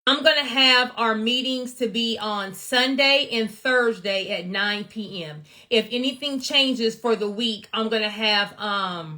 I'm going to have our meetings to be on Sunday and Thursday at 9 p.m. If anything changes for the week, I'm going to have a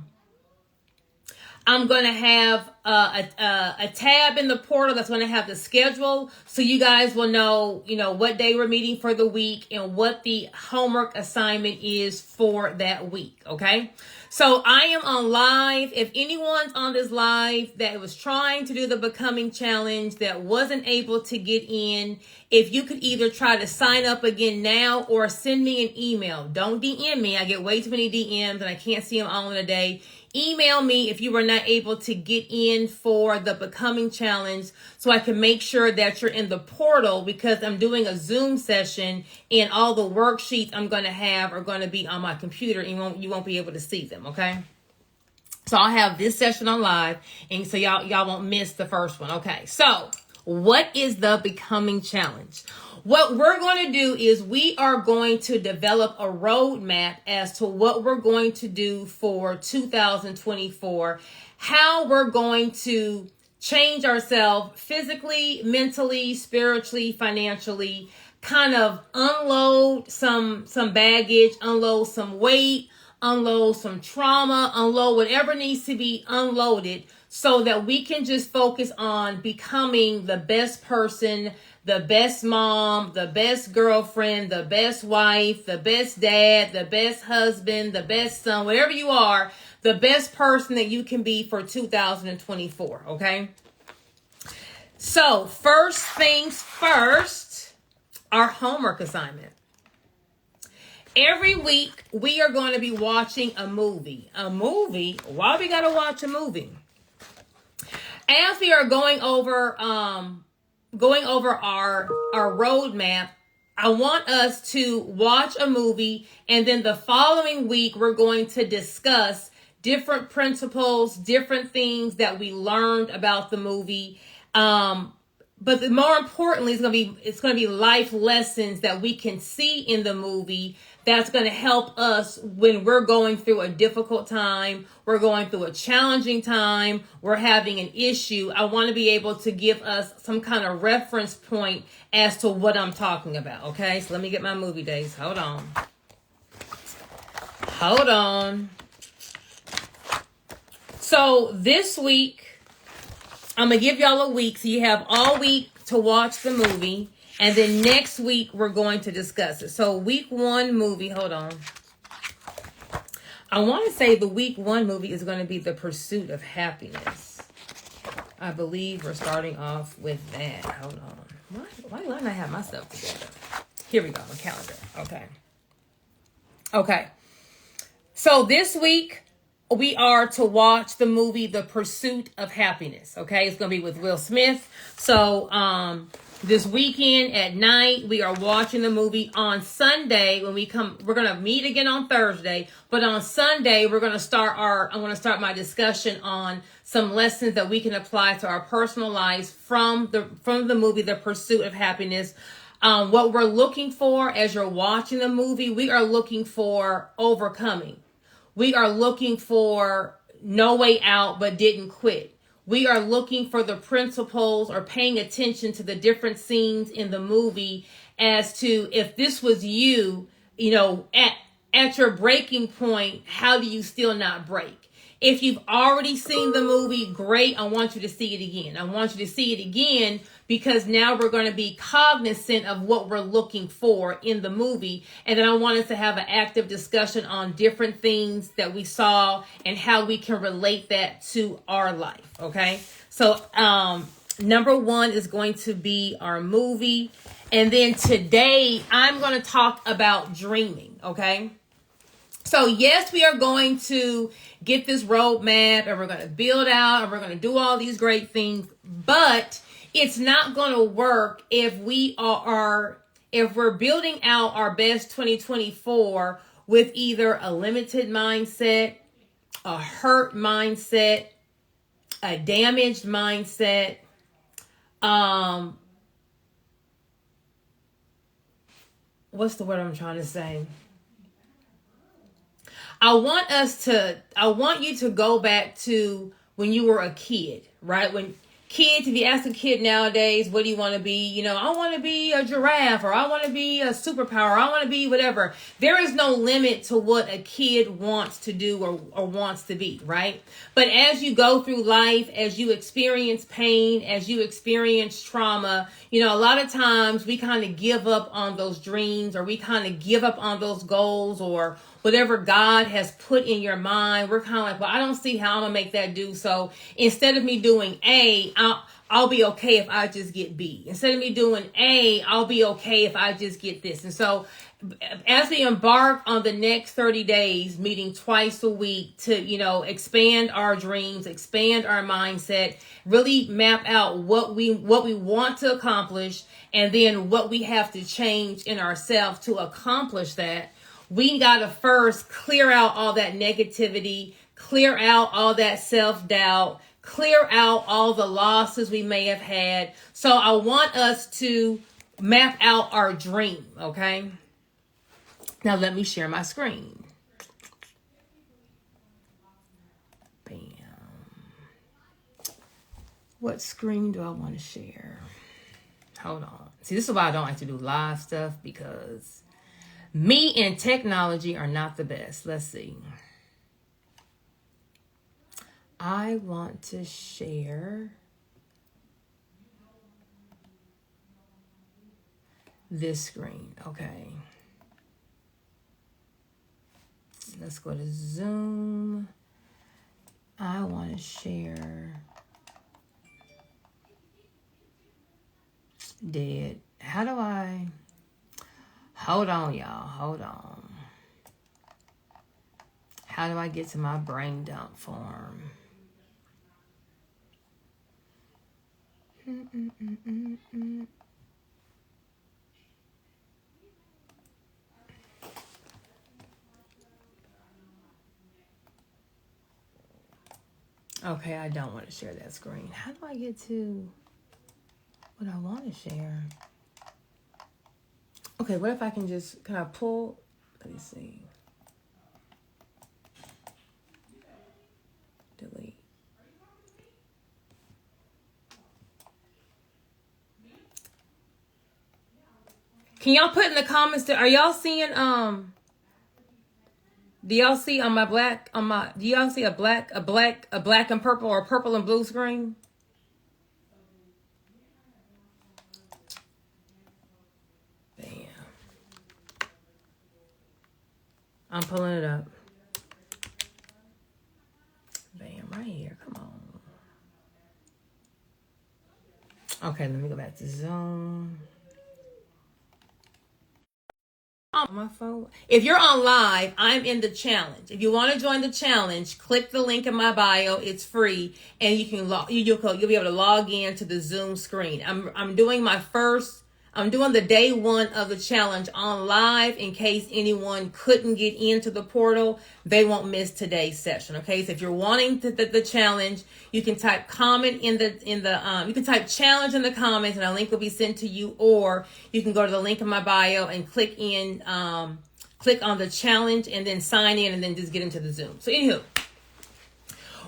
tab in the portal that's going to have the schedule, so you guys will know, what day we're meeting for the week and what the homework assignment is for that week. Okay. So I am on live. If anyone's on this live that was trying to do the Becoming Challenge that wasn't able to get in, if you could either try to sign up again now or send me an email. Don't DM me. I get way too many DMs and I can't see them all in a day. Email me if you were not able to get in for the Becoming Challenge so I can make sure that you're in the portal, because I'm doing a Zoom session and all the worksheets I'm going to have are going to be on my computer and you won't be able to see them, okay? So I'll have this session on live, and so y'all won't miss the first one, okay? So what is the Becoming Challenge? What we're going to do is we are going to develop a roadmap as to what we're going to do for 2024, how we're going to change ourselves physically, mentally, spiritually, financially, kind of unload some baggage, unload some weight, unload some trauma, unload whatever needs to be unloaded so that we can just focus on becoming the best person, the best mom, the best girlfriend, the best wife, the best dad, the best husband, the best son, whatever you are, the best person that you can be for 2024, okay? So first things first, our homework assignment. Every week, we are going to be watching a movie. A movie? Why we got to watch a movie? As we are going over our roadmap, I want us to watch a movie, and then the following week, we're going to discuss different principles, different things that we learned about the movie. But more importantly, it's going to be life lessons that we can see in the movie that's going to help us when we're going through a difficult time, we're going through a challenging time, we're having an issue. I want to be able to give us some kind of reference point as to what I'm talking about. Okay, so let me get my movie days. Hold on. So this week, I'm going to give y'all a week, so you have all week to watch the movie. And then next week, we're going to discuss it. So week one movie, hold on. I want to say the week one movie is going to be The Pursuit of Happiness. I believe we're starting off with that. Hold on. Why do I not have my stuff together? Here we go, my calendar. Okay. So this week, we are to watch the movie The Pursuit of Happiness. Okay, it's going to be with Will Smith. So this weekend at night, we are watching the movie. On Sunday, when we come, we're going to meet again on Thursday. But on Sunday, I'm going to start my discussion on some lessons that we can apply to our personal lives from the movie The Pursuit of Happiness. What we're looking for as you're watching the movie, we are looking for overcoming. We are looking for no way out but didn't quit. We are looking for the principles or paying attention to the different scenes in the movie as to if this was you, at your breaking point, how do you still not break? If you've already seen the movie, great. I want you to see it again. I want you to see it again because now we're going to be cognizant of what we're looking for in the movie. And then I want us to have an active discussion on different things that we saw and how we can relate that to our life. Okay. So, number one is going to be our movie. And then today I'm going to talk about dreaming. Okay. So yes, we are going to get this roadmap and we're going to build out and we're going to do all these great things, but it's not going to work if if we're building out our best 2024 with either a limited mindset, a hurt mindset, a damaged mindset, what's the word I'm trying to say? I want you to go back to when you were a kid, right? When Kids, if you ask a kid nowadays, what do you want to be? You know, I want to be a giraffe, or I want to be a superpower, I want to be whatever. There is no limit to what a kid wants to do or wants to be, right? But as you go through life, as you experience pain, as you experience trauma, you know, a lot of times we kind of give up on those dreams, or we kind of give up on those goals, or whatever God has put in your mind. We're kind of like, well, I don't see how I'm going to make that do. So instead of me doing A, I'll be okay if I just get B. Instead of me doing A, I'll be okay if I just get this. And so as we embark on the next 30 days, meeting twice a week to, you know, expand our dreams, expand our mindset, really map out what we want to accomplish, and then what we have to change in ourselves to accomplish that, we got to first clear out all that negativity, clear out all that self-doubt, clear out all the losses we may have had. So I want us to map out our dream, okay? Now let me share my screen. Bam. What screen do I want to share? Hold on. See, this is why I don't like to do live stuff, because me and technology are not the best. Let's see. I want to share this screen. Okay. Let's go to Zoom. I want to share. Dead. How do I? Hold on, y'all. Hold on. How do I get to my brain dump form? Okay, I don't want to share that screen. How do I get to what I want to share? Okay, what if I can I pull? Let me see. Delete. Can y'all put in the comments are y'all seeing do y'all see on my do y'all see a black and purple, or purple and blue screen? Bam. I'm pulling it up. Bam, right here. Come on. Okay, let me go back to Zoom. On my phone. If you're on live, I'm in the challenge. If you want to join the challenge, click the link in my bio. It's free, and you can you'll be able to log in to the Zoom screen. I'm doing the day one of the challenge on live in case anyone couldn't get into the portal. They won't miss today's session. Okay, so if you're wanting the challenge, you can type comment you can type challenge in the comments, and a link will be sent to you, or you can go to the link in my bio and click on the challenge and then sign in, and then just get into the Zoom. So anywho,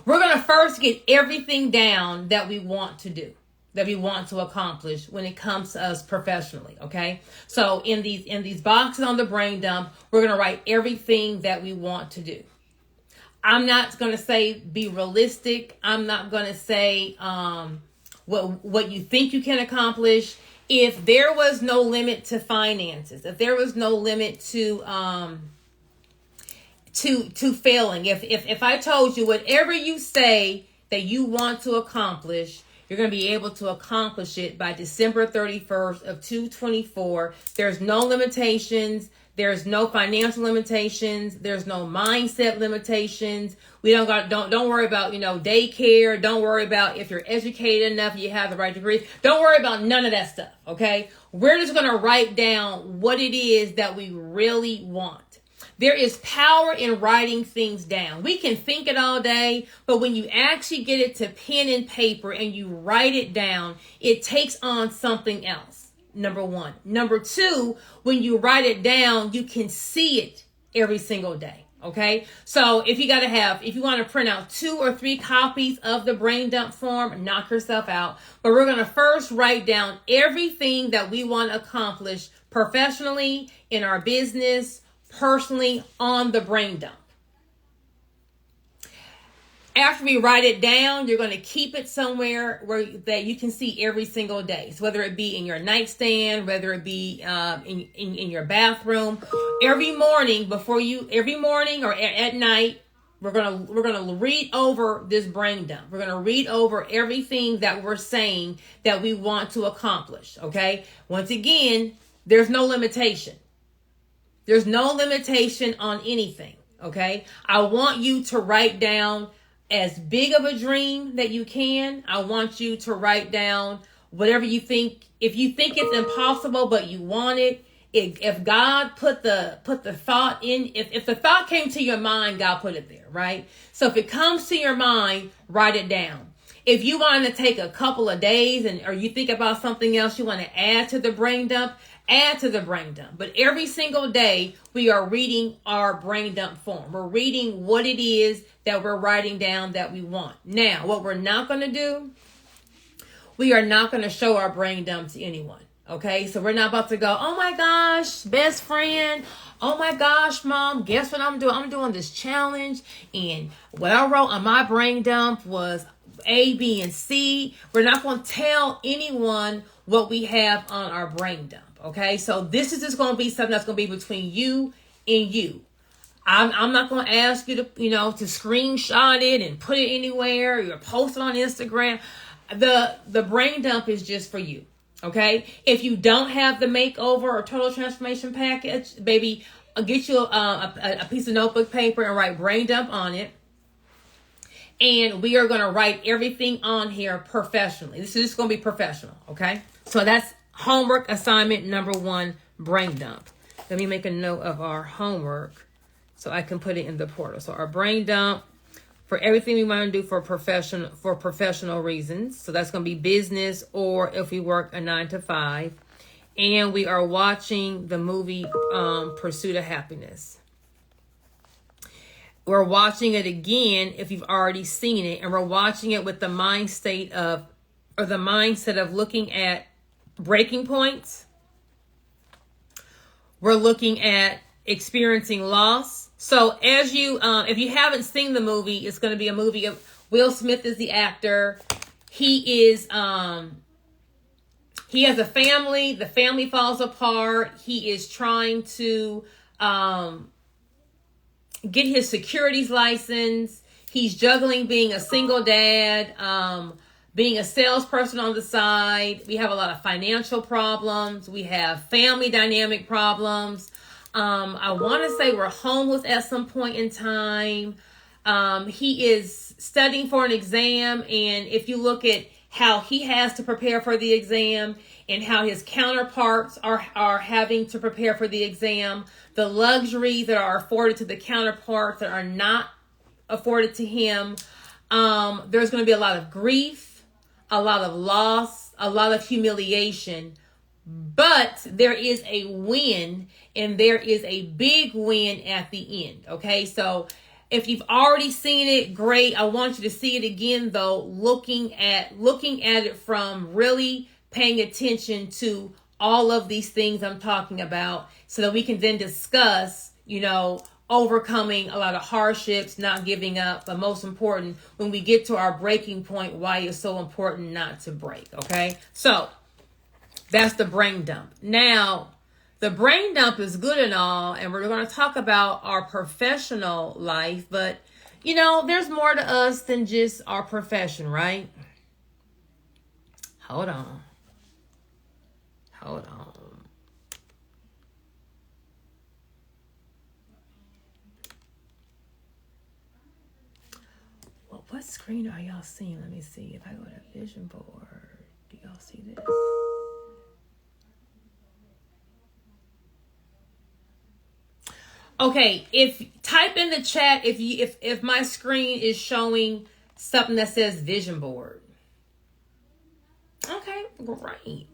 we're gonna first get everything down that we want to do, that we want to accomplish when it comes to us professionally, okay? So in these boxes on the brain dump, we're going to write everything that we want to do. I'm not going to say be realistic. I'm not going to say what you think you can accomplish. If there was no limit to finances, if there was no limit to failing, if I told you whatever you say that you want to accomplish, you're going to be able to accomplish it by December 31st of 2024. There's no limitations. There's no financial limitations. There's no mindset limitations. We don't worry about, daycare. Don't worry about if you're educated enough, you have the right degree. Don't worry about none of that stuff, okay? We're just going to write down what it is that we really want. There is power in writing things down. We can think it all day, but when you actually get it to pen and paper and you write it down, it takes on something else. Number one. Number two, when you write it down, you can see it every single day. Okay, so if you want to print out 2 or 3 copies of the brain dump form, knock yourself out. But we're going to first write down everything that we want to accomplish professionally, in our business, personally, on the brain dump. After we write it down, you're going to keep it somewhere that you can see every single day. So whether it be in your nightstand, whether it be in your bathroom, every morning or at night, we're gonna read over this brain dump. We're gonna read over everything that we're saying that we want to accomplish. Okay. Once again, there's no limitation. There's no limitation on anything. Okay. I want you to write down as big of a dream that you can. I want you to write down whatever you think. If you think it's impossible, but you want it, if God put the thought in, if the thought came to your mind, God put it there, right? So if it comes to your mind, write it down. If you want to take a couple of days or you think about something else you want to add to the brain dump, add to the brain dump. But every single day, we are reading our brain dump form. We're reading what it is that we're writing down that we want. Now, what we're not going to do, we are not going to show our brain dump to anyone. Okay, so we're not about to go, oh my gosh, best friend. Oh my gosh, mom, guess what I'm doing? I'm doing this challenge. And what I wrote on my brain dump was A, B, and C. We're not going to tell anyone what we have on our brain dump. Okay, so this is just going to be something that's going to be between you and you. I'm not going to ask you to, to screenshot it and put it anywhere or post it on Instagram. The brain dump is just for you. Okay, if you don't have the makeover or total transformation package, baby, I'll get you a piece of notebook paper and write brain dump on it. And we are going to write everything on here professionally. This is just going to be professional. Okay, so that's homework assignment number 1, brain dump. Let me make a note of our homework so I can put it in the portal. So our brain dump for everything we want to do for professional reasons. So that's going to be business or if we work a 9 to 5. And we are watching the movie Pursuit of Happiness. We're watching it again if you've already seen it. And we're watching it with the mindset of looking at breaking points. We're looking at experiencing loss. So as if you haven't seen the movie, it's going to be a movie of Will Smith is the actor. He has a family. The family falls apart. He is trying to get his securities license. He's juggling being a single dad, being a salesperson on the side. We have a lot of financial problems. We have family dynamic problems. I want to say we're homeless at some point in time. He is studying for an exam. And if you look at how he has to prepare for the exam and how his counterparts are having to prepare for the exam, the luxuries that are afforded to the counterparts that are not afforded to him, there's going to be a lot of grief, a lot of loss, a lot of humiliation. But there is a win, and there is a big win at the end. Okay, so if you've already seen it, great. I want you to see it again, though, looking at it from really paying attention to all of these things I'm talking about, so that we can then discuss, overcoming a lot of hardships, not giving up, but most important, when we get to our breaking point, why it's so important not to break. Okay, so that's the brain dump. Now, the brain dump is good and all, and we're going to talk about our professional life, but, there's more to us than just our profession, right? Hold on. Well, what screen are y'all seeing? Let me see. If I go to vision board, do y'all see this? Okay, type in the chat if my screen is showing something that says vision board. Okay, great.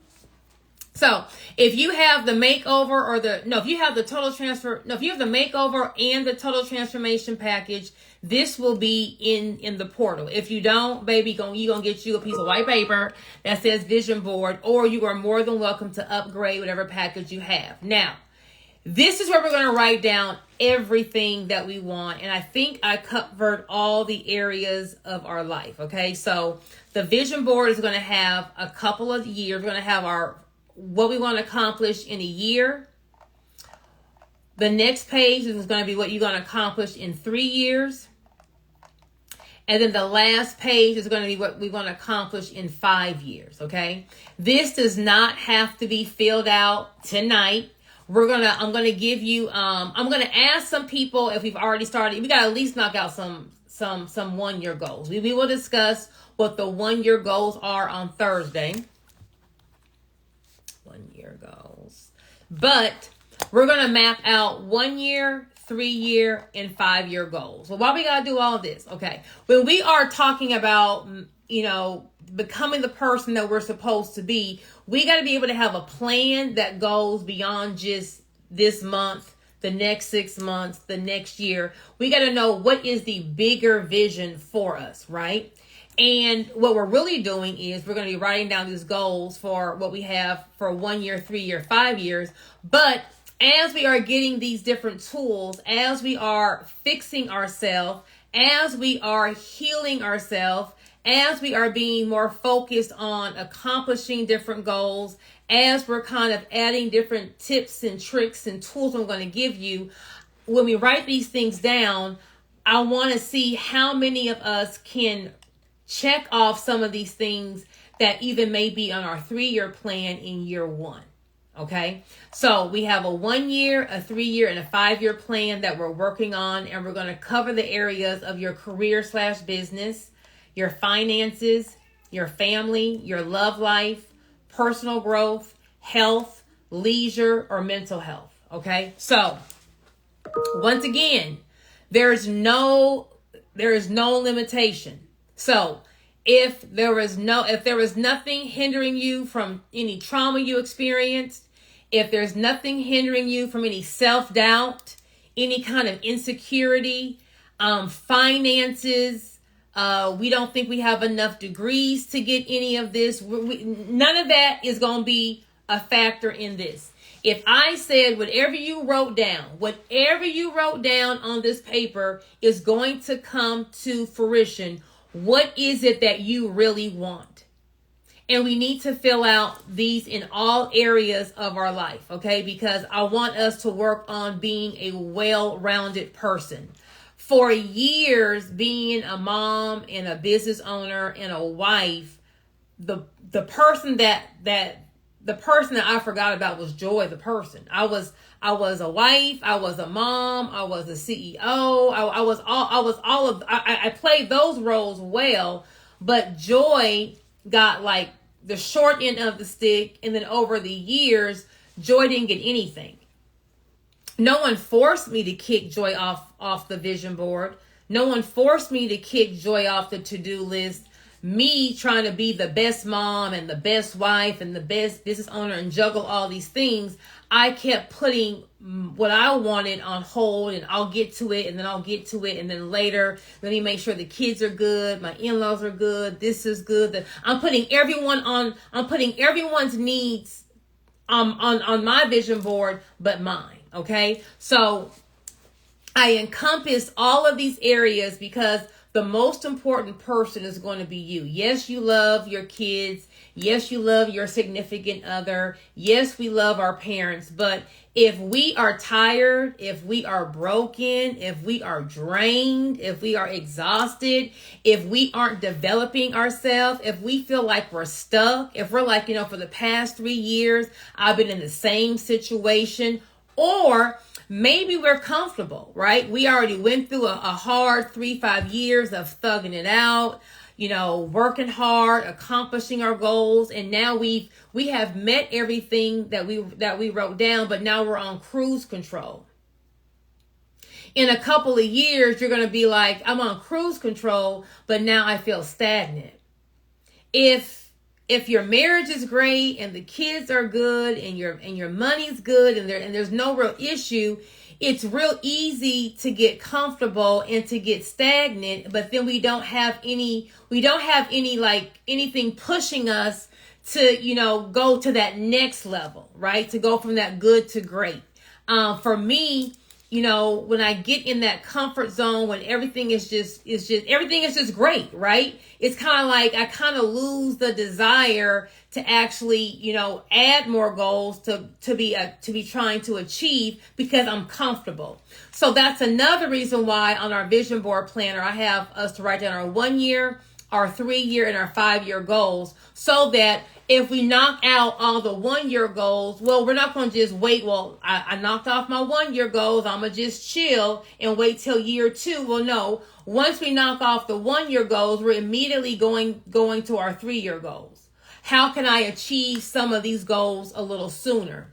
So if you have the makeover if you have the total transfer, if you have the makeover and the total transformation package, this will be in the portal. If you don't, baby, you're going to get you a piece of white paper that says vision board, or you are more than welcome to upgrade whatever package you have. Now, this is where we're going to write down everything that we want. And I think I covered all the areas of our life. Okay. So the vision board is going to have a couple of years. We're going to have what we want to accomplish in a year. The next page is going to be what you're going to accomplish in 3 years. And then the last page is going to be what we want to accomplish in 5 years. Okay. This does not have to be filled out tonight. I'm going to give you, I'm going to ask some people if we've already started. We got to at least knock out some 1 year goals. We will discuss what the 1 year goals are on Thursday. 1 year goals. But we're going to map out 1 year, 3 year, and 5 year goals. So why we got to do all this? Okay. When we are talking about, becoming the person that we're supposed to be, we got to be able to have a plan that goes beyond just this month, the next 6 months, the next year. We got to know what is the bigger vision for us, right? And what we're really doing is we're going to be writing down these goals for what we have for 1 year, 3 year, 5 years. But as we are getting these different tools, as we are fixing ourselves, as we are healing ourselves, as we are being more focused on accomplishing different goals, as we're kind of adding different tips and tricks and tools I'm going to give you, when we write these things down, I want to see how many of us can check off some of these things that even may be on our 3 year plan in year 1. Okay. So we have a 1 year, a 3 year, and a 5 year plan that we're working on. And we're going to cover the areas of your career/business, your finances, your family, your love life, personal growth, health, leisure, or mental health. Okay. So once again, there is no limitation. So if there is nothing hindering you from any trauma you experienced, if there's nothing hindering you from any self-doubt, any kind of insecurity, finances, we don't think we have enough degrees to get any of this. None of that is going to be a factor in this. If I said whatever you wrote down on this paper is going to come to fruition, what is it that you really want? And we need to fill out these in all areas of our life, okay? Because I want us to work on being a well-rounded person. For years, being a mom and a business owner and a wife, the person that I forgot about was Joy, the person. I was a wife, I was a mom, I was a CEO, I played those roles well, but Joy got like the short end of the stick, and then over the years, Joy didn't get anything. No one forced me to kick Joy off the vision board. No one forced me to kick Joy off the to-do list. Me trying to be the best mom and the best wife and the best business owner and juggle all these things, I kept putting what I wanted on hold, and I'll get to it, and then I'll get to it, and then later, let me make sure the kids are good, my in-laws are good, this is good. I'm putting everyone's needs on my vision board but mine, okay? So I encompass all of these areas because the most important person is going to be you. Yes, you love your kids. Yes, you love your significant other. Yes, we love our parents. But if we are tired, if we are broken, if we are drained, if we are exhausted, if we aren't developing ourselves, if we feel like we're stuck, if we're like, for the past 3 years, I've been in the same situation, or maybe we're comfortable, right? We already went through a hard 3-5 years of thugging it out, working hard, accomplishing our goals. And now we have met everything that we wrote down, but now we're on cruise control. In a couple of years, you're going to be like, I'm on cruise control, but now I feel stagnant. If if your marriage is great and the kids are good and your money's good and there's no real issue, it's real easy to get comfortable and to get stagnant, but then we don't have any like anything pushing us to, go to that next level, right? To go from that good to great. For me, when I get in that comfort zone, when everything is just great, right? It's kind of like I kind of lose the desire to actually, add more goals to be trying to achieve because I'm comfortable. So that's another reason why on our vision board planner, I have us to write down our 1 year, our 3 year, and our 5 year goals, so that if we knock out all the 1 year goals, well, we're not going to just wait. Well, I knocked off my 1 year goals. I'm going to just chill and wait till year 2. Well, no, once we knock off the 1 year goals, we're immediately going to our 3 year goals. How can I achieve some of these goals a little sooner?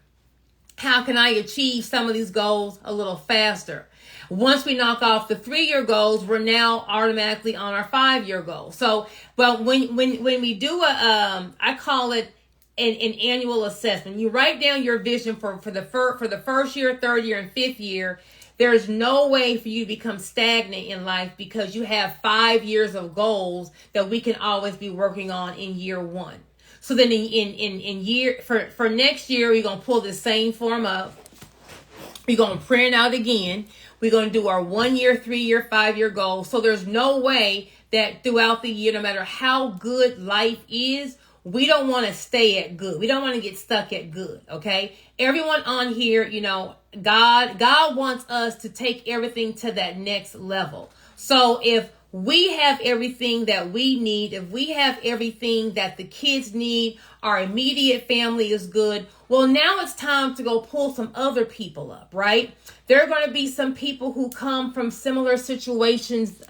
How can I achieve some of these goals a little faster? Once we knock off the 3 year goals, we're now automatically on our 5 year goal. So, but when we do I call it an annual assessment. You write down your vision for the first year, 3rd year, and 5th year. There's no way for you to become stagnant in life because you have 5 years of goals that we can always be working on in year 1. So then in year for next year, we're gonna pull the same form up. We're gonna print it out again. We're going to do our 1 year, 3 year, 5 year goals. So there's no way that throughout the year, no matter how good life is, we don't want to stay at good. We don't want to get stuck at good. Okay. Everyone on here, God wants us to take everything to that next level. So if we have everything that we need, if we have everything that the kids need, our immediate family is good, well, now it's time to go pull some other people up, right? There are going to be some people who come from similar situations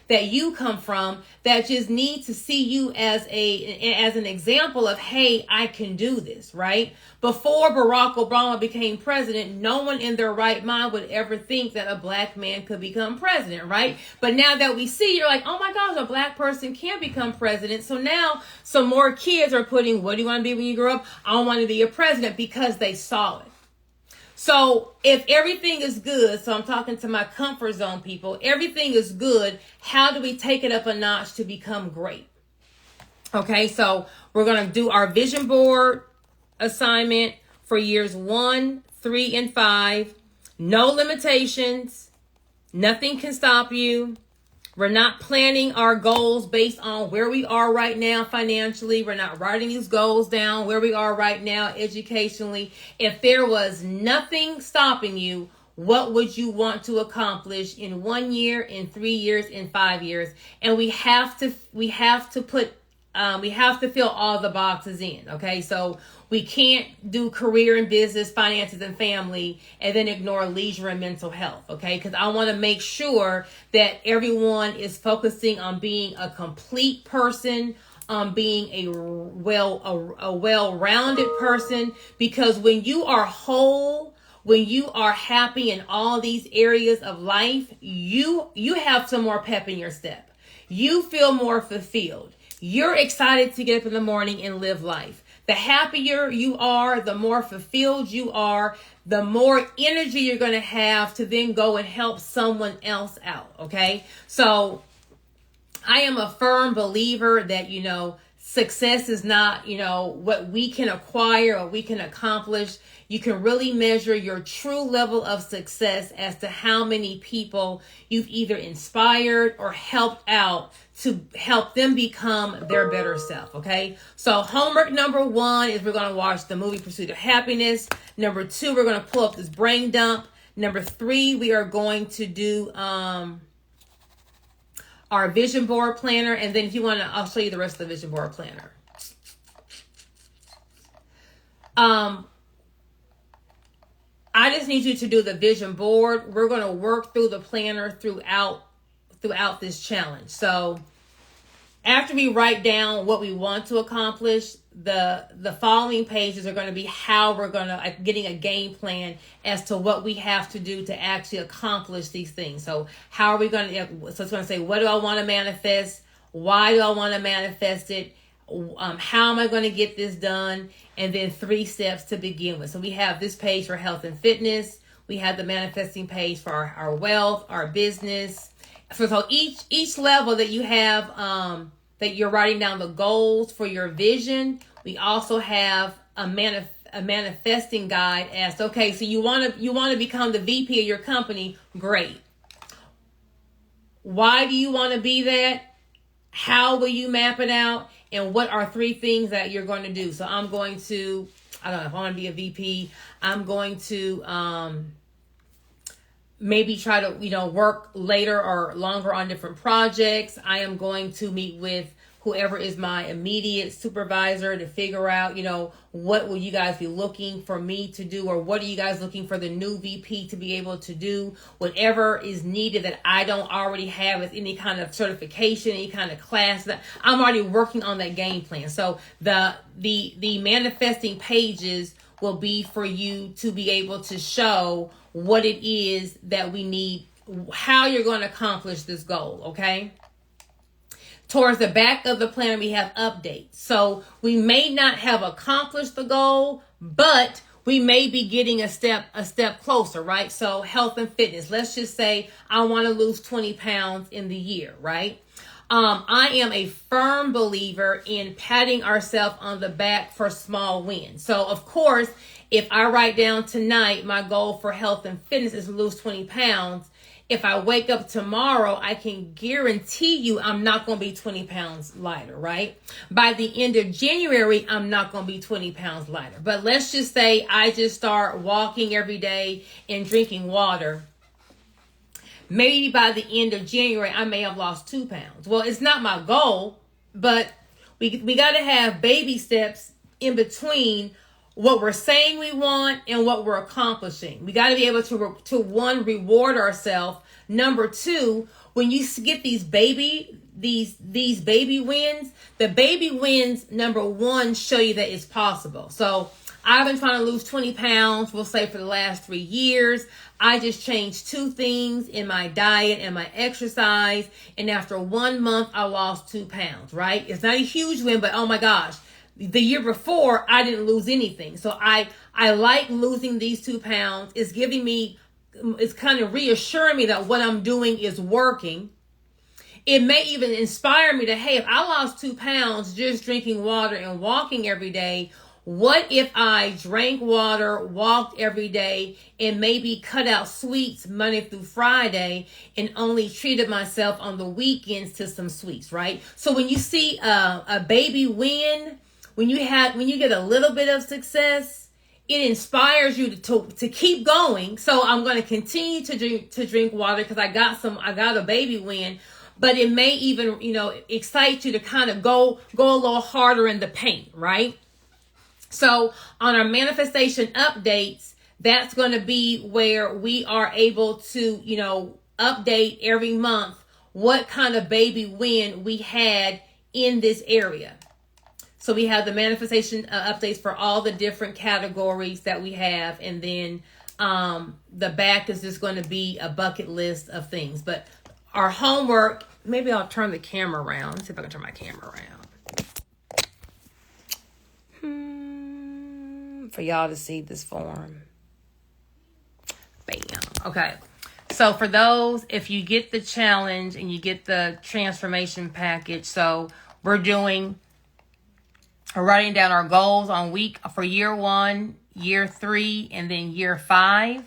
that you come from that just need to see you as an example of, hey, I can do this, right? Before Barack Obama became president, no one in their right mind would ever think that a black man could become president, right? But now that we see, you're like, oh my gosh, a black person can become president. So now some more kids are putting, what do you want to be when you grow up? I want to be a president, because they saw it. So if everything is good, so I'm talking to my comfort zone people, everything is good, how do we take it up a notch to become great? Okay, so we're going to do our vision board assignment for years 1, 3, and 5. No limitations. Nothing can stop you. We're not planning our goals based on where we are right now financially. We're not writing these goals down where we are right now educationally. If there was nothing stopping you, what would you want to accomplish in 1 year, in 3 years, in 5 years? And we have to fill all the boxes in. Okay, so we can't do career and business, finances and family, and then ignore leisure and mental health. Okay, because I want to make sure that everyone is focusing on being a complete person, on being a well-rounded person. Because when you are whole, when you are happy in all these areas of life, you have some more pep in your step. You feel more fulfilled. You're excited to get up in the morning and live life. The happier you are, the more fulfilled you are, the more energy you're going to have to then go and help someone else out. Okay. So I am a firm believer that, success is not, what we can acquire or we can accomplish. You can really measure your true level of success as to how many people you've either inspired or helped out to help them become their better self. Okay. So homework number 1 is we're going to watch the movie Pursuit of Happiness. Number 2, we're going to pull up this brain dump. Number 3, we are going to do, our vision board planner. And then if you want to, I'll show you the rest of the vision board planner. I just need you to do the vision board. We're going to work through the planner throughout this challenge. So after we write down what we want to accomplish, the following pages are going to be how we're going to getting a game plan as to what we have to do to actually accomplish these things. So how are we going to, so it's going to say, what do I want to manifest? Why do I want to manifest it? how am I going to get this done, and then 3 steps to begin with. So we have this page for health and fitness. We have the manifesting page for our wealth, our business. So each level that you have, that you're writing down the goals for your vision. We also have a manifesting guide as, okay, so you want to become the VP of your company. Great. Why do you want to be that? How will you map it out? And what are 3 things that you're going to do? So I'm going to, I don't know, if I want to be a VP, I'm going to maybe try to, work later or longer on different projects. I am going to meet with whoever is my immediate supervisor to figure out, what will you guys be looking for me to do, or what are you guys looking for the new VP to be able to do? Whatever is needed that I don't already have as any kind of certification, any kind of class, that I'm already working on that game plan. So the manifesting pages will be for you to be able to show what it is that we need, how you're going to accomplish this goal, okay? Towards the back of the plan, we have updates. So we may not have accomplished the goal, but we may be getting a step closer, right? So health and fitness. Let's just say I want to lose 20 pounds in the year, right? I am a firm believer in patting ourselves on the back for small wins. So of course, if I write down tonight, my goal for health and fitness is to lose 20 pounds. If I wake up tomorrow, I can guarantee you I'm not going to be 20 pounds lighter, right? By the end of January, I'm not going to be 20 pounds lighter. But let's just say I just start walking every day and drinking water. Maybe by the end of January, I may have lost 2 pounds. Well, it's not my goal, but we got to have baby steps in between what we're saying we want and what we're accomplishing. We got to be able to one, reward ourselves. Number 2, when you get these baby wins, the baby wins, number 1, show you that it's possible. So I've been trying to lose 20 pounds, we'll say, for the last 3 years. I just changed 2 things in my diet and my exercise. And after 1 month, I lost 2 pounds, right? It's not a huge win, but oh my gosh. The year before, I didn't lose anything. So I like losing these 2 pounds. It's giving me, it's kind of reassuring me that what I'm doing is working. It may even inspire me to, hey, if I lost 2 pounds just drinking water and walking every day, what if I drank water, walked every day, and maybe cut out sweets Monday through Friday and only treated myself on the weekends to some sweets, right? So when you see a baby win, when you get a little bit of success, it inspires you to keep going. So I'm going to continue to drink water because I got a baby win, but it may even, excite you to kind of go a little harder in the paint, right? So on our manifestation updates, that's going to be where we are able to, update every month what kind of baby win we had in this area. So we have the manifestation updates for all the different categories that we have. And then the back is just going to be a bucket list of things. But our homework, maybe I'll turn the camera around. Let's see if I can turn my camera around. For y'all to see this form. Bam. Okay. So for those, if you get the challenge and you get the transformation package, so we're writing down our goals for year 1, year 3, and then year 5.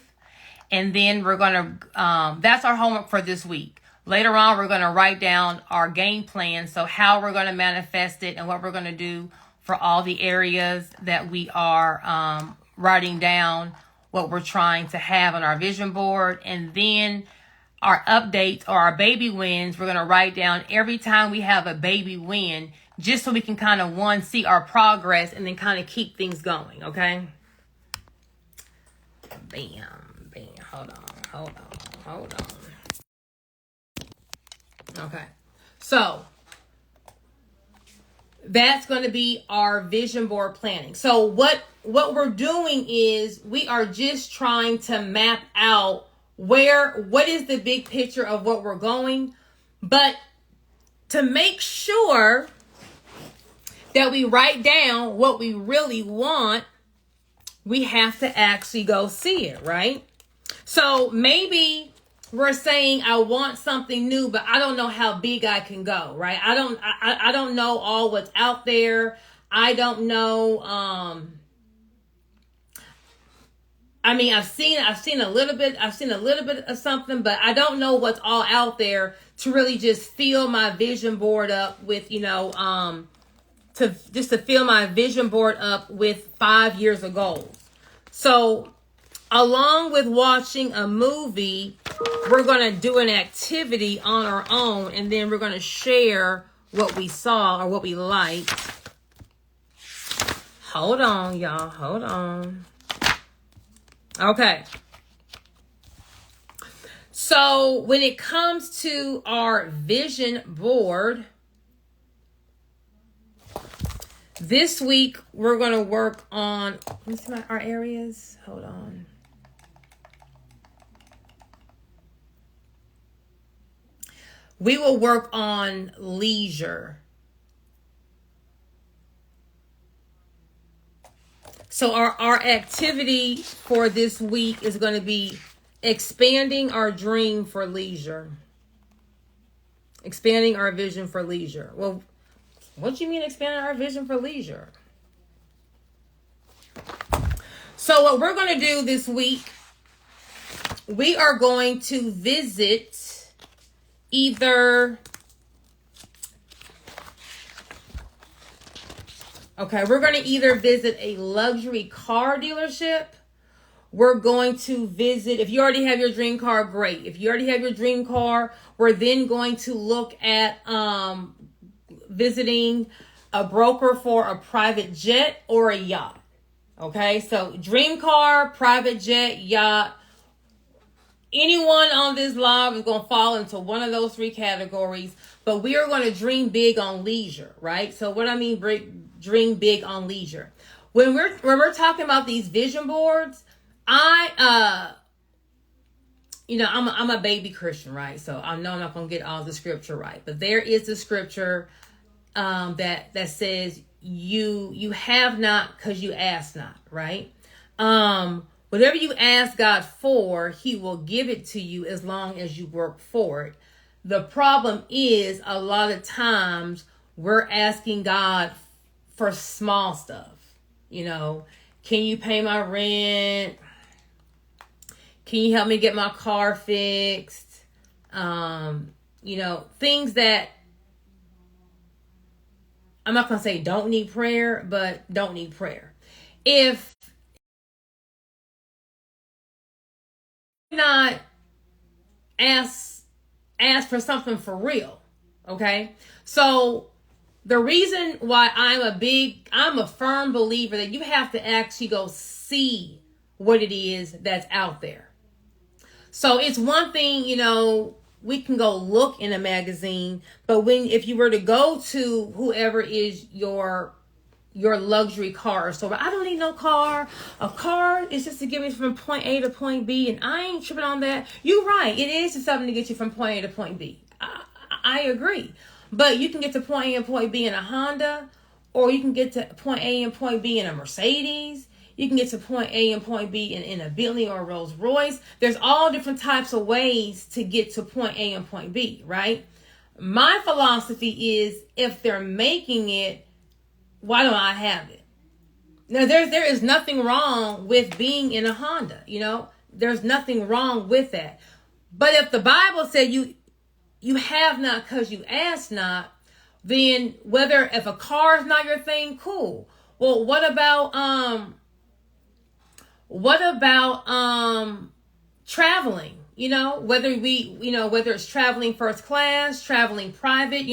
And then we're going to, that's our homework for this week. Later on, we're going to write down our game plan. So how we're going to manifest it and what we're going to do for all the areas that we are writing down what we're trying to have on our vision board. And then our updates or our baby wins, we're going to write down every time we have a baby win, just so we can kind of, see our progress and then kind of keep things going, okay? Bam, bam, hold on. Okay, so that's going to be our vision board planning. So what we're doing is we are just trying to map out what is the big picture of what we're going, but to make sure that we write down what we really want, we have to actually go see it, right? So maybe we're saying I want something new, but I don't know how big I can go, right? I don't know all what's out there. I don't know. I mean, I've seen a little bit of something, but I don't know what's all out there to really just fill my vision board up with, to fill my vision board up with 5 years of goals. So along with watching a movie, we're going to do an activity on our own, and then we're going to share what we saw or what we liked. Hold on, y'all. Hold on. Okay. So when it comes to our vision board, this week we're going to work on, let me see our areas. Hold on. We will work on leisure. So our activity for this week is going to be expanding our dream for leisure. Expanding our vision for leisure. Well, what do you mean expanding our vision for leisure? So what we're going to do this week, we are going to visit we're going to either visit a luxury car dealership. We're going to visit, if you already have your dream car, great. If you already have your dream car, we're then going to look at visiting a broker for a private jet or a yacht. Okay, so dream car, private jet, yacht. Anyone on this live is going to fall into one of those 3 categories, but we are going to dream big on leisure, right? So what I mean, dream big on leisure. When we're talking about these vision boards, I'm a baby Christian, right? So I know I'm not going to get all the scripture right, but there is a scripture that says you have not because you ask not, right? Whatever you ask God for, he will give it to you as long as you work for it. The problem is a lot of times we're asking God for small stuff. Can you pay my rent? Can you help me get my car fixed? Things that I'm not going to say don't need prayer, but don't need prayer. If not ask for something for real, okay? So the reason why I'm a firm believer that you have to actually go see what it is that's out there. So it's one thing, we can go look in a magazine, but if you were to go to whoever is your luxury car store, I don't need no car. A car is just to get me from point A to point B, and I ain't tripping on that. You're right. It is just something to get you from point A to point B. I agree. But you can get to point A and point B in a Honda, or you can get to point A and point B in a Mercedes. You can get to point A and point B in a Bentley or a Rolls Royce. There's all different types of ways to get to point A and point B, right? My philosophy is if they're making it, why don't I have it? Now, there is nothing wrong with being in a Honda, There's nothing wrong with that. But if the Bible said you have not because you ask not, then if a car is not your thing, cool. Well, what about traveling? Whether it's traveling first class, traveling private,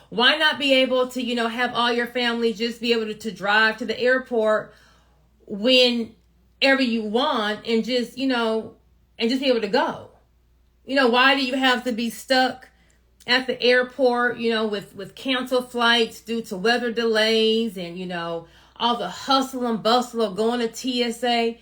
why not be able to, have all your family just be able to drive to the airport whenever you want and just be able to go? Why do you have to be stuck at the airport, with canceled flights due to weather delays and, all the hustle and bustle of going to TSA?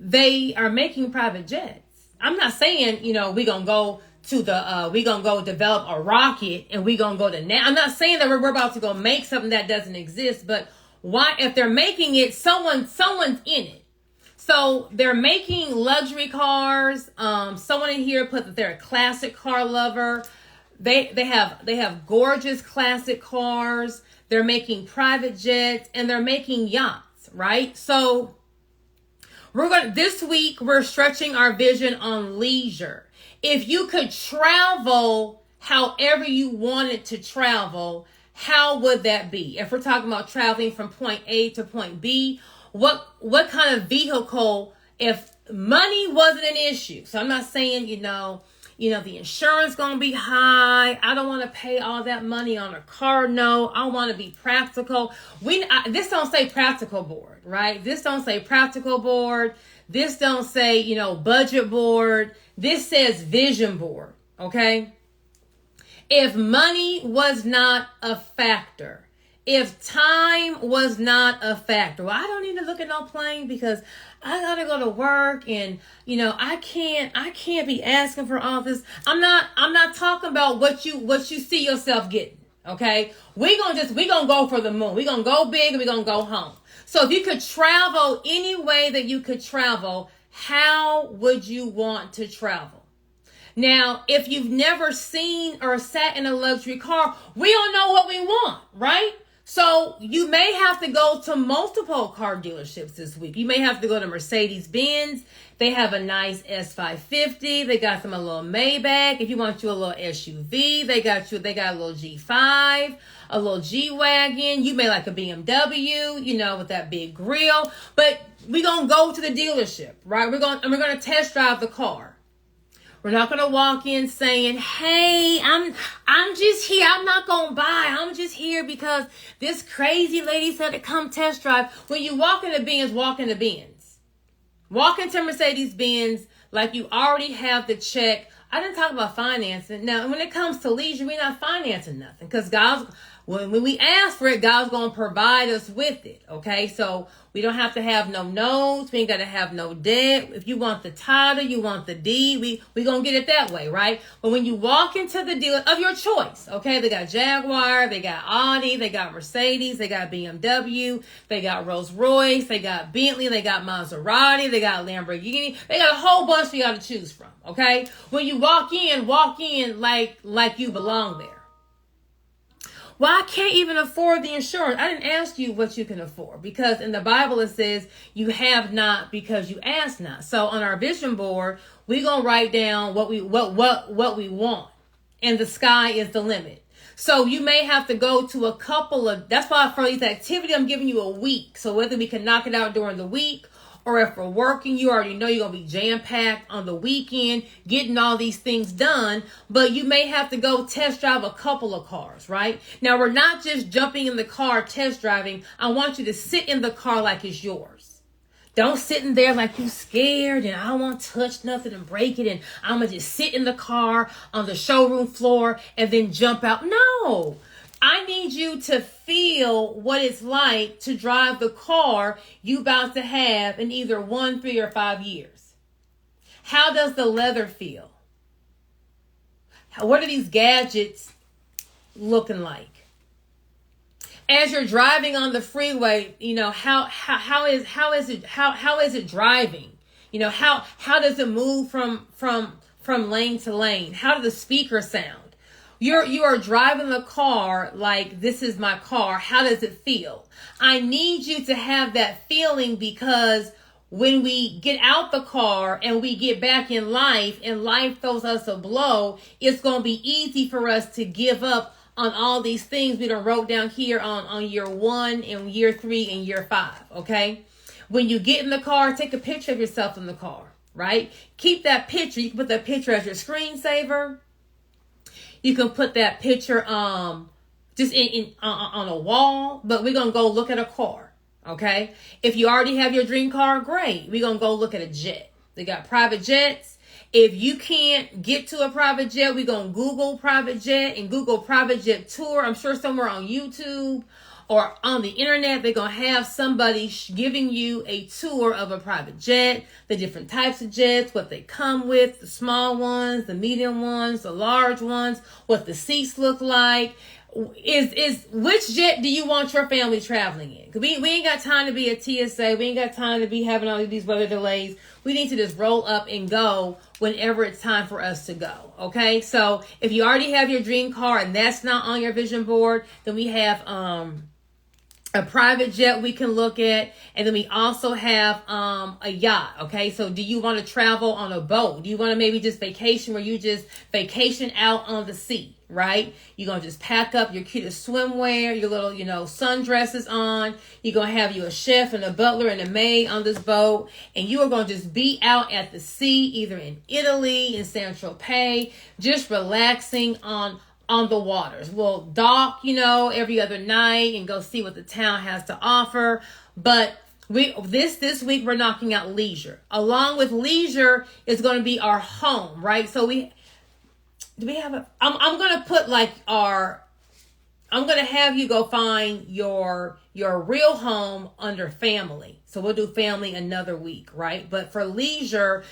They are making private jets. I'm not saying, we're going to go to the we gonna go develop a rocket and we gonna go to now. I'm not saying that we're about to go make something that doesn't exist, but why, if they're making it, someone's in it. So they're making luxury cars. Someone in here put that they're a classic car lover. They have gorgeous classic cars. They're making private jets and they're making yachts, right? So this week we're stretching our vision on leisure. If you could travel however you wanted to travel, how would that be? If we're talking about traveling from point A to point B, what kind of vehicle, if money wasn't an issue? So I'm not saying, the insurance going to be high. I don't want to pay all that money on a car note. I want to be practical. This don't say practical board, right? This don't say practical board. This don't say, budget board. This says vision board, okay? If money was not a factor, if time was not a factor, well, I don't need to look at no plane because I gotta go to work and I can't be asking for all this. I'm not talking about what you see yourself getting. Okay, we gonna go for the moon. We gonna go big and we gonna go home. So if you could travel any way that you could travel, how would you want to travel? Now, if you've never seen or sat in a luxury car, we don't know what we want, right? So you may have to go to multiple car dealerships this week. You may have to go to Mercedes-Benz. They have a nice S550. They got them a little Maybach. If you want you a little SUV, they got a little G5, a little G-Wagon. You may like a BMW, with that big grill. But we're going to go to the dealership, right? We're going to test drive the car. We're not going to walk in saying, hey, I'm just here. I'm not going to buy. I'm just here because this crazy lady said to come test drive. When you walk into Benz, walk into Benz. Walk into Mercedes-Benz like you already have the check. I didn't talk about financing. Now, when it comes to leisure, we're not financing nothing because when we ask for it, God's going to provide us with it, okay? So we don't have to have no notes. We ain't got to have no debt. If you want the title, you want the deed, we going to get it that way, right? But when you walk into the dealer of your choice, okay, they got Jaguar, they got Audi, they got Mercedes, they got BMW, they got Rolls Royce, they got Bentley, they got Maserati, they got Lamborghini. They got a whole bunch for y'all to choose from, okay? When you walk in like you belong there. Well, I can't even afford the insurance. I didn't ask you what you can afford because in the Bible it says you have not because you ask not. So on our vision board, we're going to write down what we want. And the sky is the limit. So you may have to go to a couple of, that's why for these activities, I'm giving you a week. So whether we can knock it out during the week or if we're working, you already know you're going to be jam-packed on the weekend, getting all these things done. But you may have to go test drive a couple of cars, right? Now, we're not just jumping in the car, test driving. I want you to sit in the car like it's yours. Don't sit in there like you scared and I don't want to touch nothing and break it. And I'm going to just sit in the car on the showroom floor and then jump out. No. I need you to feel what it's like to drive the car you about to have in either 1, 3, or 5 years. How does the leather feel? What are these gadgets looking like? As you're driving on the freeway, how is it driving? How does it move from lane to lane? How do the speakers sound? You are driving the car like this is my car. How does it feel? I need you to have that feeling because when we get out the car and we get back in life and life throws us a blow, it's going to be easy for us to give up on all these things we done wrote down here on year 1 and year 3 and year 5, okay? When you get in the car, take a picture of yourself in the car, right? Keep that picture. You can put that picture as your screensaver. You can put that picture just on a wall, but we're going to go look at a car, okay? If you already have your dream car, great. We're going to go look at a jet. They got private jets. If you can't get to a private jet, we're going to Google private jet and Google private jet tour. I'm sure somewhere on YouTube or on the internet, they're going to have somebody giving you a tour of a private jet, the different types of jets, what they come with, the small ones, the medium ones, the large ones, what the seats look like. Is which jet do you want your family traveling in? Because we ain't got time to be at TSA. We ain't got time to be having all these weather delays. We need to just roll up and go whenever it's time for us to go. Okay, so if you already have your dream car and that's not on your vision board, then we have a private jet we can look at, and then we also have a yacht. Okay, so do you want to travel on a boat? Do you want to maybe just vacation where you just vacation out on the sea, right? You're gonna just pack up your cutest swimwear, your little sundresses on. You're gonna have you a chef and a butler and a maid on this boat, and you are gonna just be out at the sea, either in Italy, in Saint-Tropez, just relaxing on the waters. We'll dock, every other night and go see what the town has to offer. But this week we're knocking out leisure. Along with leisure is going to be our home, right? So I'm going to put I'm going to have you go find your real home under family. So we'll do family another week, right? But for leisure,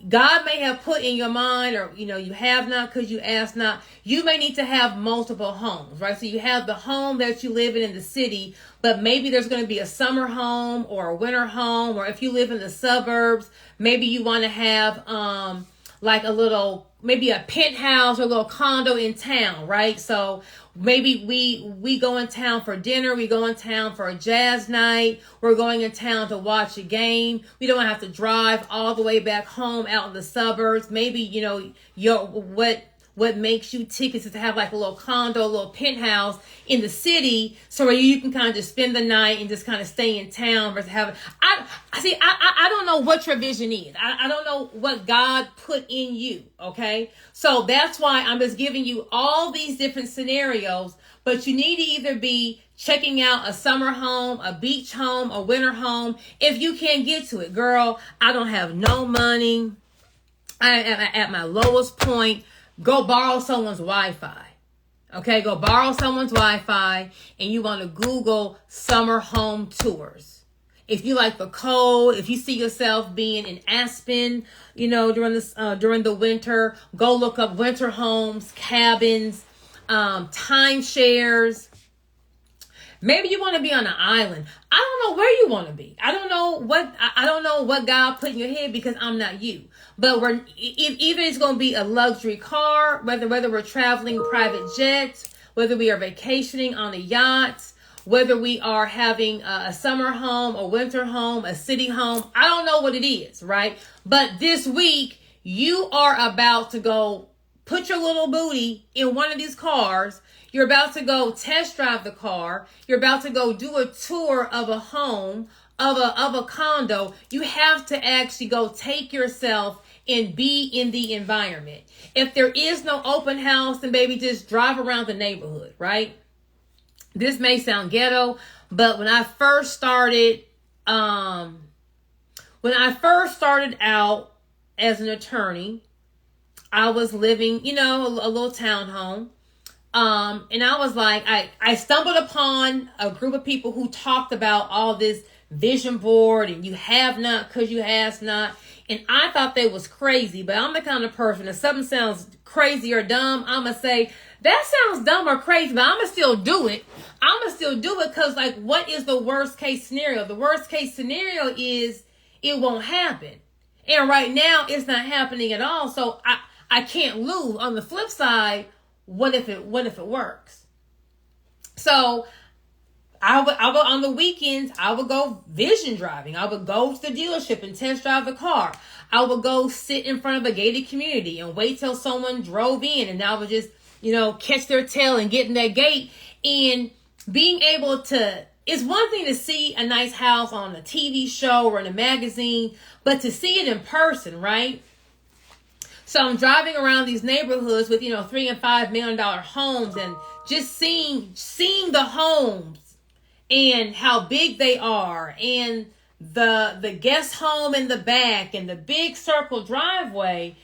God may have put in your mind, or you have not because you asked not. You may need to have multiple homes, right? So you have the home that you live in the city, but maybe there's going to be a summer home or a winter home, or if you live in the suburbs, maybe you want to have maybe a penthouse or a little condo in town, right? So maybe we go in town for dinner, we go in town for a jazz night, we're going in town to watch a game. We don't have to drive all the way back home out in the suburbs. Maybe, what makes you tick is to have like a little condo, a little penthouse in the city, so where you can kind of just spend the night and just kind of stay in town versus having. I don't know what your vision is. I don't know what God put in you. Okay, so that's why I'm just giving you all these different scenarios. But you need to either be checking out a summer home, a beach home, a winter home. If you can't get to it, girl, I don't have no money. I am at my lowest point. Go borrow someone's Wi-Fi. Okay, go borrow someone's Wi-Fi, and you want to Google summer home tours. If you like the cold, if you see yourself being in Aspen, during the winter, go look up winter homes, cabins, timeshares. Maybe you want to be on an island. I don't know where you want to be. I don't know what God put in your head, because I'm not you. But either it's going to be a luxury car, whether we're traveling private jets, whether we are vacationing on a yacht, whether we are having a summer home, a winter home, a city home. I don't know what it is, right? But this week, you are about to go put your little booty in one of these cars. You're about to go test drive the car. You're about to go do a tour of a home, of a condo. You have to actually go take yourself and be in the environment. If there is no open house, then baby, just drive around the neighborhood, right? This may sound ghetto, but when I first started out as an attorney, I was living, a little townhome. And I was like, I stumbled upon a group of people who talked about all this vision board, and you have not because you ask not. And I thought they was crazy, but I'm the kind of person, if something sounds crazy or dumb, I'm going to say, that sounds dumb or crazy, but I'm going to still do it. I'm going to still do it because, what is the worst case scenario? The worst case scenario is it won't happen. And right now, it's not happening at all. So I can't lose. On the flip side, what if it works? So I would on the weekends, I would go vision driving. I would go to the dealership and test drive the car. I would go sit in front of a gated community and wait till someone drove in, and I would just, catch their tail and get in that gate. And being able to, it's one thing to see a nice house on a TV show or in a magazine, but to see it in person, right? So I'm driving around these neighborhoods with, $3 and $5 million homes, and just seeing the homes and how big they are, and the guest home in the back, and the big circle driveway.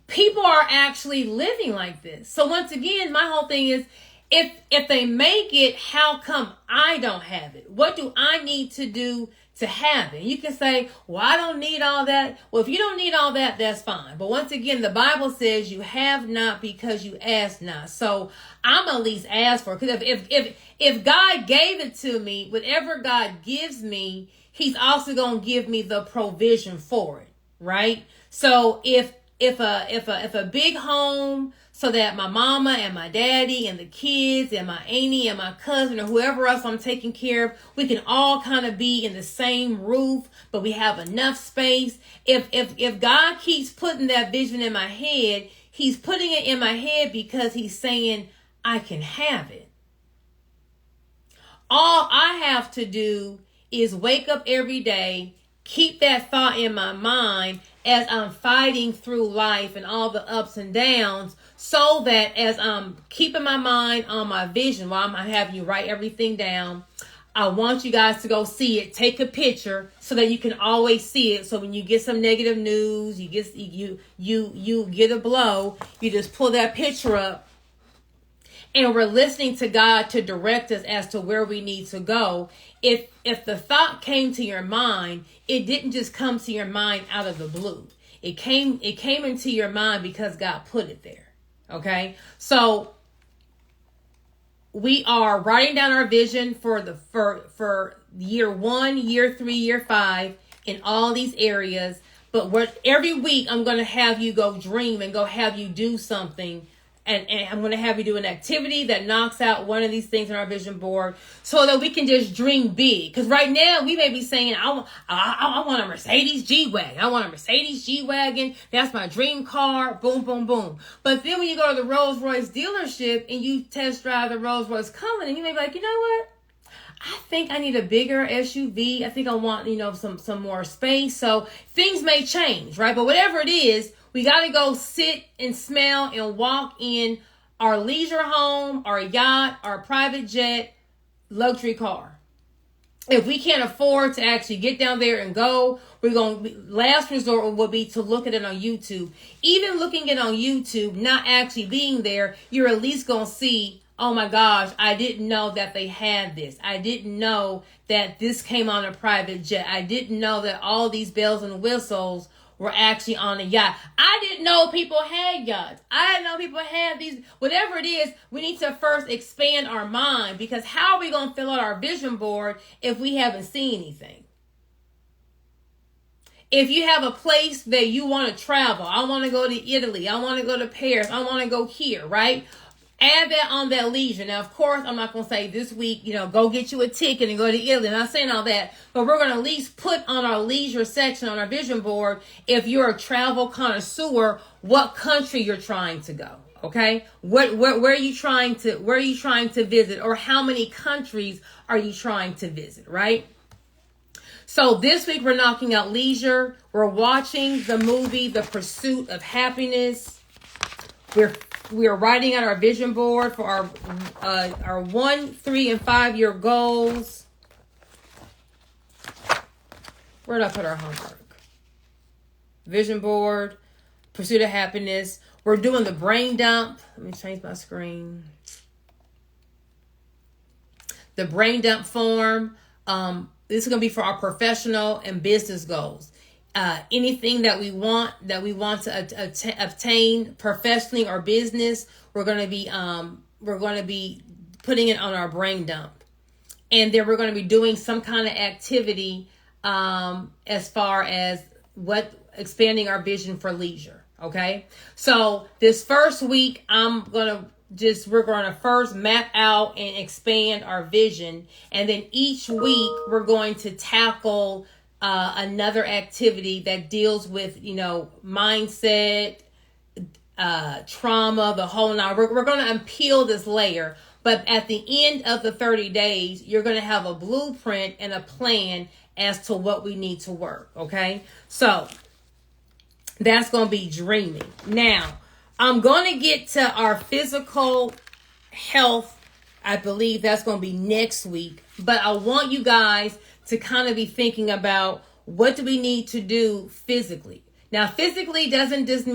People are actually living like this. So once again, my whole thing is, if they make it, how come I don't have it? What do I need to do to have it? You can say, well, I don't need all that. Well, if you don't need all that, that's fine. But once again, the Bible says you have not because you ask not. So I'm at least ask for it. Because if God gave it to me, whatever God gives me, he's also going to give me the provision for it. Right? So if a big home, so that my mama and my daddy and the kids and my auntie and my cousin or whoever else I'm taking care of, we can all kind of be in the same roof, but we have enough space. If God keeps putting that vision in my head, he's putting it in my head because he's saying I can have it. All I have to do is wake up every day, keep that thought in my mind as I'm fighting through life and all the ups and downs, so that as I'm keeping my mind on my vision, while I'm having you write everything down, I want you guys to go see it. Take a picture so that you can always see it. So when you get some negative news, you get a blow, you just pull that picture up. And we're listening to God to direct us as to where we need to go. If the thought came to your mind, it didn't just come to your mind out of the blue. It came into your mind because God put it there. Okay? So we are writing down our vision for year 1, year 3, year 5 in all these areas. But every week I'm going to have you go dream and go have you do something. And I'm going to have you do an activity that knocks out one of these things on our vision board so that we can just dream big. Because right now we may be saying, I want a Mercedes G-Wagon. I want a Mercedes G-Wagon. That's my dream car. Boom, boom, boom. But then when you go to the Rolls-Royce dealership and you test drive the Rolls-Royce Cullinan, you may be like, you know what? I think I need a bigger SUV. I think I want, some more space. So things may change, right? But whatever it is, we got to go sit and smell and walk in our leisure home, our yacht, our private jet, luxury car. If we can't afford to actually get down there and go, last resort would be to look at it on YouTube. Even looking at it on YouTube, not actually being there, you're at least going to see, oh my gosh, I didn't know that they had this. I didn't know that this came on a private jet. I didn't know that all these bells and whistles were actually on a yacht. I didn't know people had yachts. I didn't know people had these. Whatever it is, we need to first expand our mind, because how are we going to fill out our vision board if we haven't seen anything? If you have a place that you want to travel, I want to go to Italy, I want to go to Paris, I want to go here, right? Add that on that leisure. Now, of course, I'm not going to say this week, go get you a ticket and go to Italy. I'm not saying all that, but we're going to at least put on our leisure section on our vision board, if you're a travel connoisseur, what country you're trying to go. Okay. Where are you trying to visit, or how many countries are you trying to visit? Right. So this week we're knocking out leisure. We're watching the movie, The Pursuit of Happiness. We are writing out our vision board for our 1, 3, and 5 year goals. Where did I put our homework? Vision board, Pursuit of Happiness. We're doing the brain dump. Let me change my screen. The brain dump form. This is going to be for our professional and business goals. Anything that we want to obtain professionally or business, we're going to be putting it on our brain dump, and then we're going to be doing some kind of activity as far as expanding our vision for leisure. Okay, so this first week we're going to first map out and expand our vision, and then each week we're going to tackle another activity that deals with, mindset, trauma, the whole nine. We're going to unpeel this layer, but at the end of the 30 days, you're going to have a blueprint and a plan as to what we need to work. Okay. So that's going to be dreaming. Now I'm going to get to our physical health. I believe that's going to be next week, but I want you guys to kind of be thinking about, what do we need to do physically? Now, physically doesn't just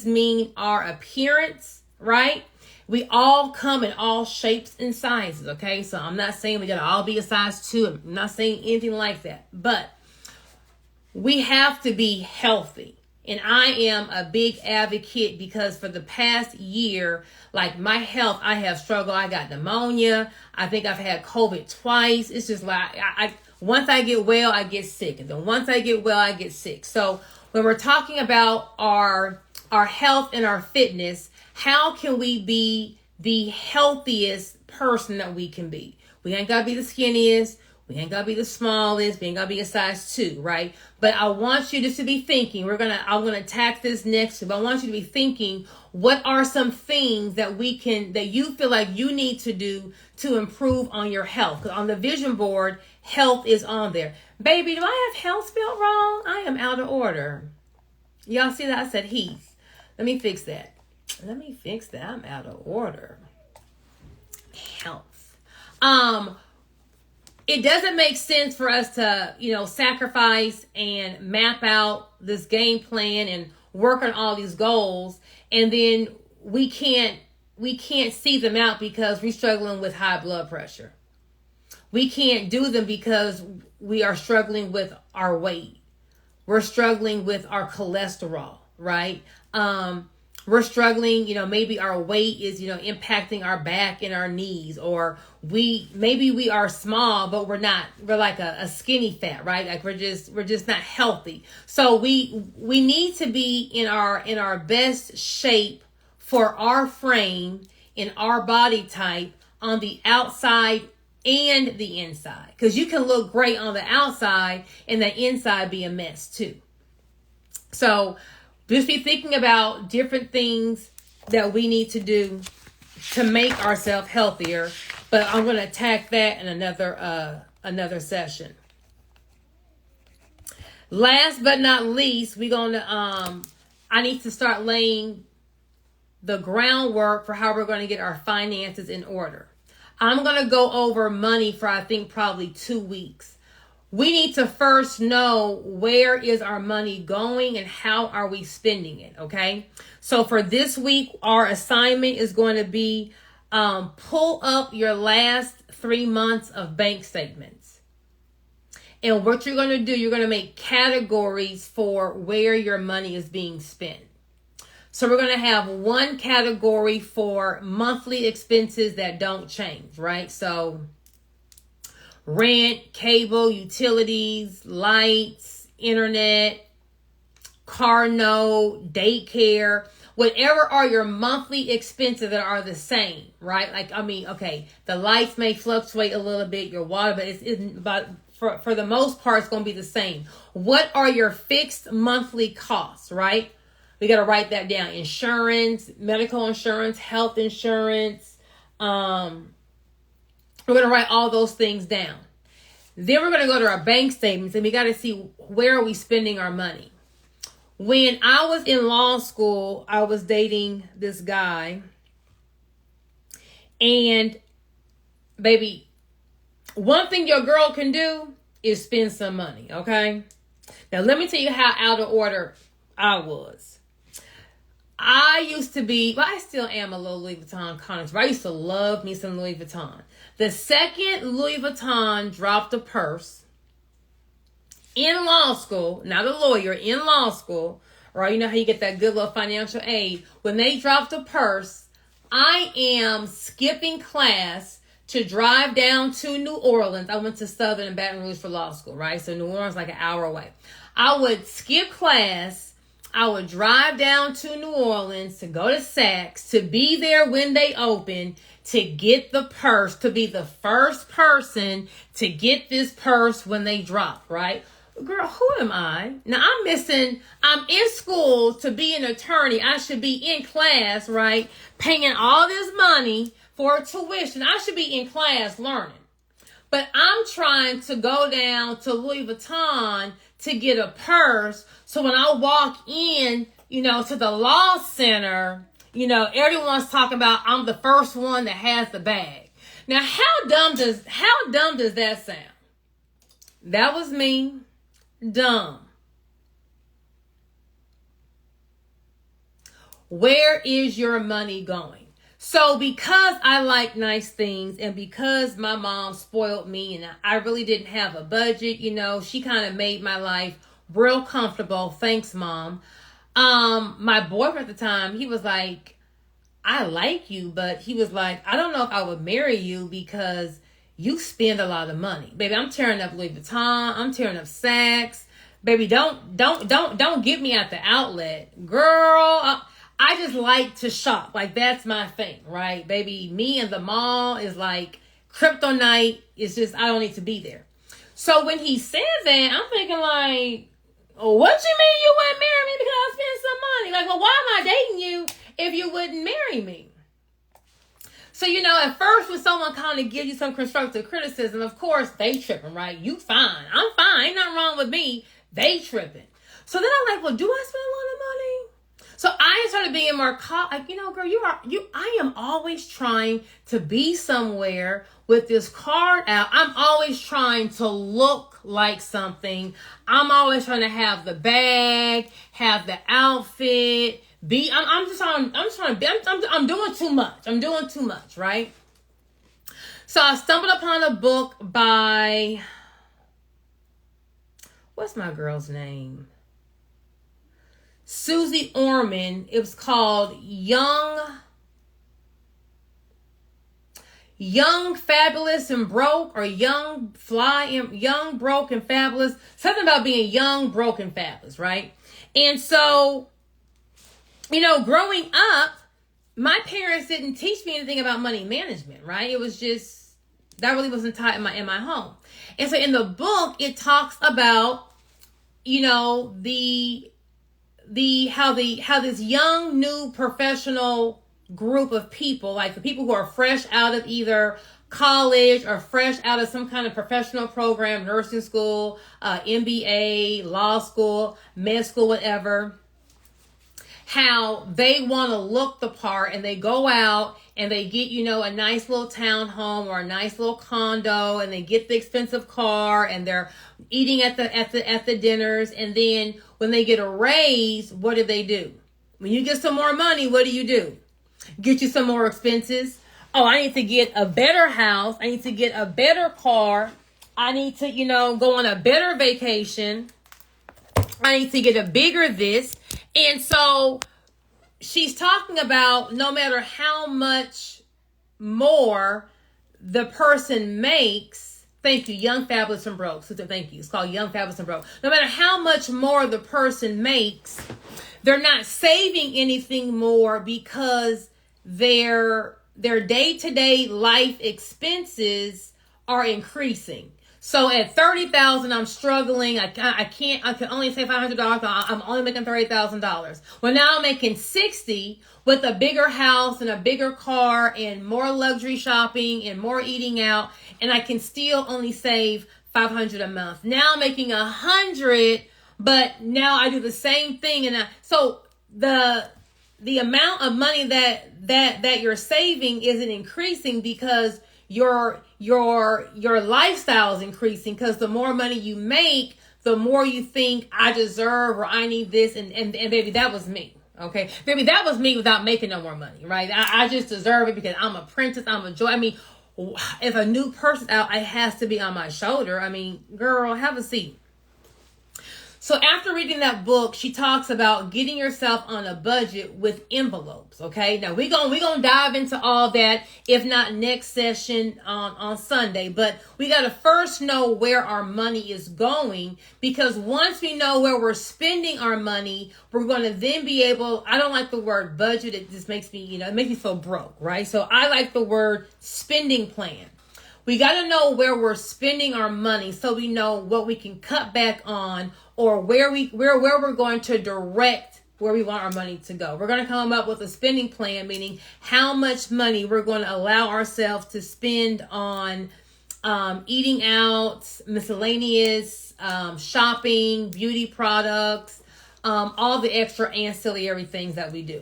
mean our appearance, right? We all come in all shapes and sizes, okay? So I'm not saying we gotta all be a size 2. I'm not saying anything like that. But we have to be healthy. And I am a big advocate because for the past year, like my health, I have struggled. I got pneumonia. I think I've had COVID twice. It's just like, once I get well, I get sick. And then once I get well, I get sick. So when we're talking about our health and our fitness, how can we be the healthiest person that we can be? We ain't got to be the skinniest. We ain't got to be the smallest. We ain't got to be a size 2, right? But I want you just to be thinking. I'm going to attack this next, but I want you to be thinking, what are some things that you feel like you need to do to improve on your health? Because on the vision board, health is on there. Baby, do I have health spelled wrong? I am out of order. Y'all see that? I said Heath. Let me fix that. I'm out of order. Health. It doesn't make sense for us to, sacrifice and map out this game plan and work on all these goals, and then we can't see them out because we're struggling with high blood pressure. We can't do them because we are struggling with our weight. We're struggling with our cholesterol, right? We're struggling, maybe our weight is, impacting our back and our knees, or maybe we are small, but we're like a skinny fat, right? Like we're just not healthy. So we need to be in our best shape for our frame, in our body type, on the outside and the inside. Because you can look great on the outside and the inside be a mess too. So just be thinking about different things that we need to do to make ourselves healthier. But I'm going to attack that in another session. Last but not least, I need to start laying the groundwork for how we're going to get our finances in order. I'm going to go over money for, I think, probably 2 weeks. We need to first know, where is our money going and how are we spending it, okay? So for this week, our assignment is going to be pull up your last 3 months of bank statements. And what you're going to do, you're going to make categories for where your money is being spent. So we're going to have one category for monthly expenses that don't change, right? So rent, cable, utilities, lights, internet, car note, daycare, whatever are your monthly expenses that are the same, right? The lights may fluctuate a little bit, your water, but for the most part, it's going to be the same. What are your fixed monthly costs, right? We got to write that down. Insurance, medical insurance, health insurance, we're going to write all those things down. Then we're going to go to our bank statements and we got to see, where are we spending our money. When I was in law school, I was dating this guy. And baby, one thing your girl can do is spend some money, okay? Now let me tell you how out of order I was. I used to be, I still am a little Louis Vuitton connoisseur. I used to love me some Louis Vuitton. The second Louis Vuitton dropped a purse in law school, not a lawyer, in law school, or you know how you get that good little financial aid. When they dropped a purse, I am skipping class to drive down to New Orleans. I went to Southern and Baton Rouge for law school, right? So New Orleans like an hour away. I would skip class. I would drive down to New Orleans to go to Saks, to be there when they open, to get the purse, to be the first person to get this purse when they drop, right? Girl, who am I? Now I'm in school to be an attorney. I should be in class, right? Paying all this money for tuition. I should be in class learning. But I'm trying to go down to Louis Vuitton to get a purse. So when I walk in, to the law center, everyone's talking about I'm the first one that has the bag. Now, how dumb does that sound? That was me. Dumb. Where is your money going? So because I like nice things and because my mom spoiled me and I really didn't have a budget, she kind of made my life real comfortable. Thanks, Mom. My boyfriend at the time, he was like, I like you, but he was like, I don't know if I would marry you because you spend a lot of money. Baby, I'm tearing up Louis Vuitton. I'm tearing up Saks. Baby, don't get me at the outlet. Girl, I just like to shop. Like, that's my thing, right? Baby, me and the mall is like kryptonite. It's just, I don't need to be there. So when he said that, I'm thinking like, oh, what you mean you wouldn't marry me because I spent some money? Like, well, why am I dating you if you wouldn't marry me? So, at first when someone kind of gives you some constructive criticism, of course, they tripping, right? You fine. I'm fine. Ain't nothing wrong with me. They tripping. So then I'm like, well, do I spend a lot of money? So I started being more like, girl, I am always trying to be somewhere with this card out. I'm always trying to look like something. I'm always trying to have the bag, have the outfit, I'm doing too much. I'm doing too much, right? So I stumbled upon a book by, what's my girl's name? Susie Orman. It was called Young, Fabulous and Broke, or Young, Broke and Fabulous. Something about being young, broke, and fabulous, right? And so, growing up, my parents didn't teach me anything about money management, right? It was just, that really wasn't taught in my home. And so in the book, it talks about, how this young, new professional group of people, like the people who are fresh out of either college or fresh out of some kind of professional program, nursing school, MBA, law school, med school, whatever, how they want to look the part and they go out and they get, a nice little townhome or a nice little condo and they get the expensive car and they're eating at the dinners. And then when they get a raise, what do? When you get some more money, what do? Get you some more expenses. Oh, I need to get a better house. I need to get a better car. I need to, go on a better vacation. I need to get a bigger this. And so she's talking about no matter how much more the person makes, thank you, Young, Fabulous, and Broke. So thank you. It's called Young, Fabulous, and Broke. No matter how much more the person makes, they're not saving anything more because their day-to-day life expenses are increasing. So at $30,000, I'm struggling. I can only save $500. I'm only making $30,000. Well, now I'm making $60,000 with a bigger house and a bigger car and more luxury shopping and more eating out, and I can still only save $500 a month. Now I'm making $100,000, but now I do the same thing, and so the amount of money that you're saving isn't increasing because your lifestyle is increasing, because the more money you make, the more you think I deserve or I need this. And baby, that was me. Okay. Baby, that was me without making no more money, right? I just deserve it because I'm a princess. I'm a joy. I mean, if a new person's out, it has to be on my shoulder. I mean, girl, have a seat. So after reading that book, she talks about getting yourself on a budget with envelopes, okay? Now, we're gonna dive into all that, if not next session on Sunday. But we got to first know where our money is going, because once we know where we're spending our money, we're going to then be able, I don't like the word budget. It just makes me, it makes me feel broke, right? So I like the word spending plan. We got to know where we're spending our money so we know what we can cut back on, or where we're going to direct where we want our money to go. We're going to come up with a spending plan, meaning how much money we're going to allow ourselves to spend on eating out, miscellaneous, shopping, beauty products, all the extra ancillary things that we do.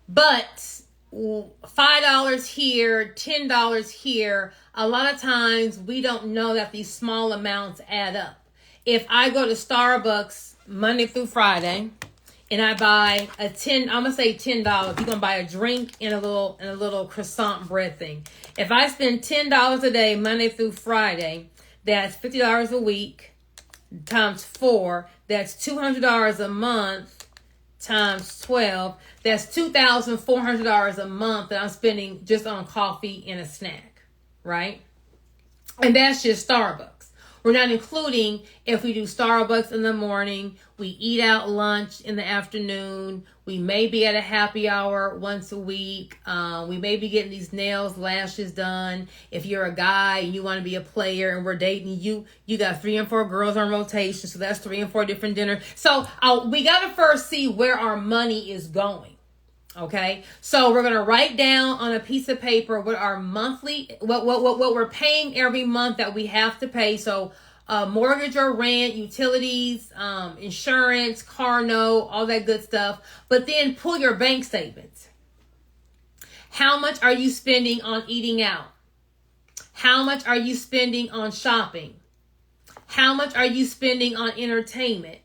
But $5 here, $10 here, a lot of times we don't know that these small amounts add up. If I go to Starbucks Monday through Friday, and I buy I'm gonna say $10. You're gonna buy a drink and a little croissant bread thing. If I spend $10 a day, Monday through Friday, that's $50 a week times 4. That's $200 a month times 12. That's $2,400 a month that I'm spending just on coffee and a snack, right? And that's just Starbucks. We're not including if we do Starbucks in the morning, we eat out lunch in the afternoon, we may be at a happy hour once a week, we may be getting these nails, lashes done. If you're a guy and you want to be a player and we're dating you, you got 3 and 4 girls on rotation, so that's 3 and 4 different dinners. So we got to first see where our money is going. Okay, so we're gonna write down on a piece of paper what our monthly, what we're paying every month that we have to pay. So, mortgage or rent, utilities, insurance, car note, all that good stuff. But then pull your bank statements. How much are you spending on eating out? How much are you spending on shopping? How much are you spending on entertainment?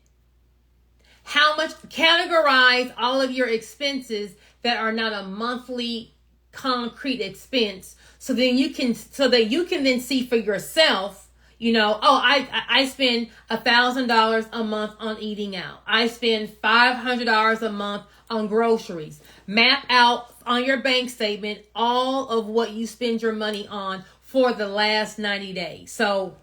How much, categorize all of your expenses that are not a monthly concrete expense. So that you can then see for yourself, I spend $1,000 a month on eating out. I spend $500 a month on groceries. Map out on your bank statement all of what you spend your money on for the last 90 days. So,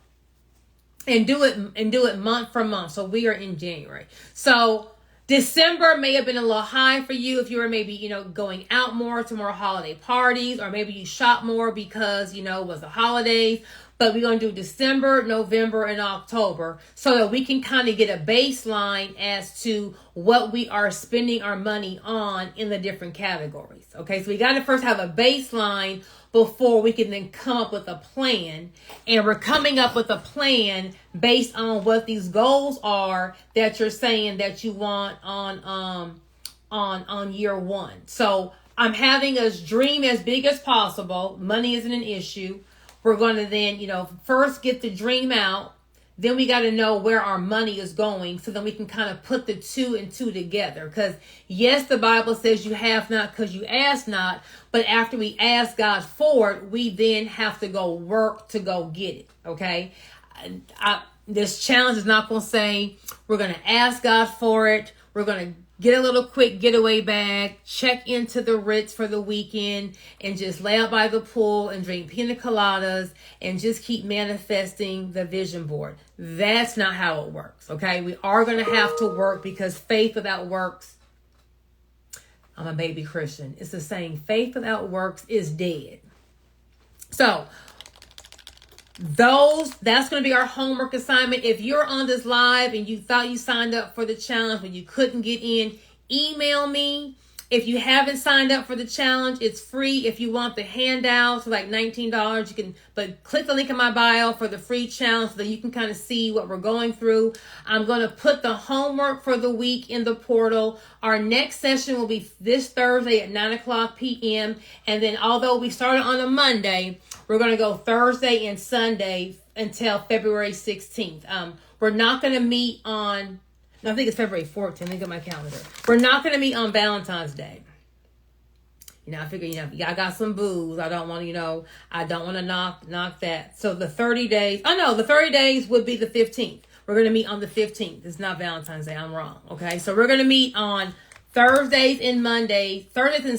and do it month for month. So we are in January. So December may have been a little high for you if you were maybe, going out more to more holiday parties, or maybe you shop more because, it was the holidays. But we're going to do December, November, and October so that we can kind of get a baseline as to what we are spending our money on in the different categories. Okay, so we got to first have a baseline before we can then come up with a plan. And we're coming up with a plan based on what these goals are that you're saying that you want on year one. So I'm having us dream as big as possible. Money isn't an issue. We're going to then, first get the dream out. Then we got to know where our money is going so then we can kind of put the 2 and 2 together. Because yes, the Bible says you have not because you ask not. But after we ask God for it, we then have to go work to go get it. Okay. This challenge is not going to say we're going to ask God for it. We're going to get a little quick getaway bag, check into the Ritz for the weekend, and just lay out by the pool and drink pina coladas and just keep manifesting the vision board. That's not how it works, okay? We are going to have to work because faith without works, I'm a baby Christian. It's the saying, faith without works is dead. So, that's going to be our homework assignment. If you're on this live and you thought you signed up for the challenge but you couldn't get in, email me. If you haven't signed up for the challenge, it's free. If you want the handouts, like $19, but click the link in my bio for the free challenge so that you can kind of see what we're going through. I'm going to put the homework for the week in the portal. Our next session will be this Thursday at 9:00 p.m. And then although we started on a Monday, we're going to go Thursday and Sunday until February 16th. We're not going to meet on, no, I think it's February 14th. Let me get my calendar. We're not going to meet on Valentine's Day. I figure, I got some booze. I don't want to, I don't want to knock that. So the 30 days, the 30 days would be the 15th. We're going to meet on the 15th. It's not Valentine's Day. I'm wrong. Okay. So we're going to meet on Thursdays and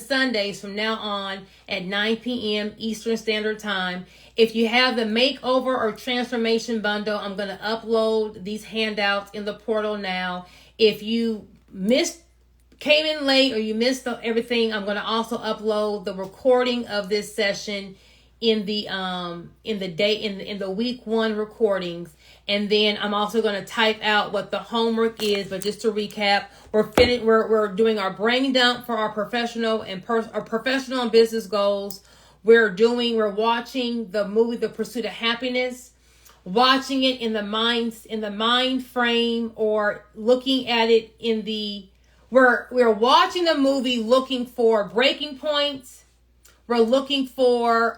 Sundays from now on at 9 p.m. Eastern Standard Time. If you have the makeover or transformation bundle, I'm going to upload these handouts in the portal now. If you came in late or you missed everything, I'm going to also upload the recording of this session in the week 1 recordings. And then I'm also going to type out what the homework is. But just to recap, we're doing our brain dump for our professional and business goals. We're watching the movie The Pursuit of Happiness, watching it in the mind frame, or looking at it we're watching the movie looking for breaking points. We're looking for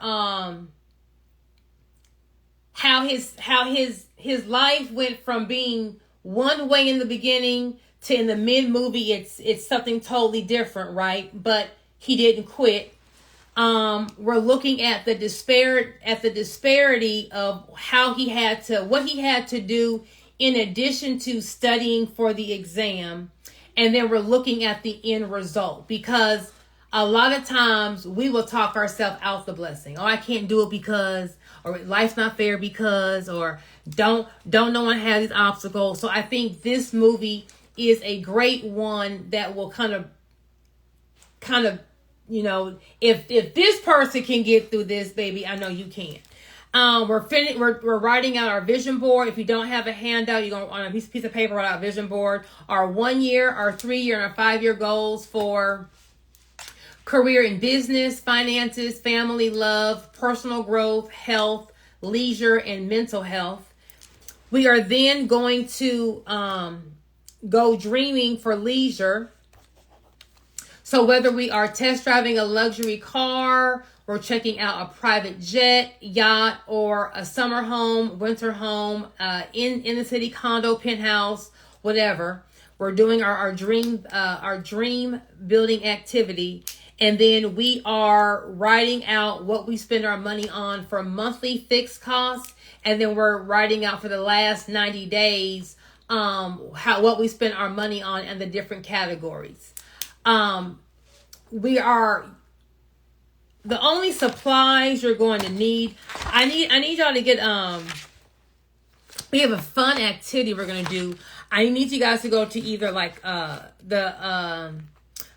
how his life went from being one way in the beginning to in the mid movie, it's something totally different, right? But he didn't quit. We're looking at the disparity of what he had to do in addition to studying for the exam. And then we're looking at the end result, because a lot of times we will talk ourselves out the blessing. Oh, I can't do it because, or life's not fair because, or don't no one have these obstacles. So I think this movie is a great one that will kind of, if this person can get through this, baby, I know you can. We're writing out our vision board. If you don't have a handout, you're going on a piece of paper, write out a vision board. Our 1 year, our 3 year, and our 5 year goals for career and business, finances, family, love, personal growth, health, leisure, and mental health. We are then going to go dreaming for leisure. So whether we are test driving a luxury car, we're checking out a private jet, yacht, or a summer home, winter home, in the city condo, penthouse, whatever. We're doing our dream building activity. And then we are writing out what we spend our money on for monthly fixed costs. And then we're writing out for the last 90 days what we spend our money on and the different categories. We are the only supplies you're going to need. I need y'all to get we have a fun activity we're gonna do. I need you guys to go to either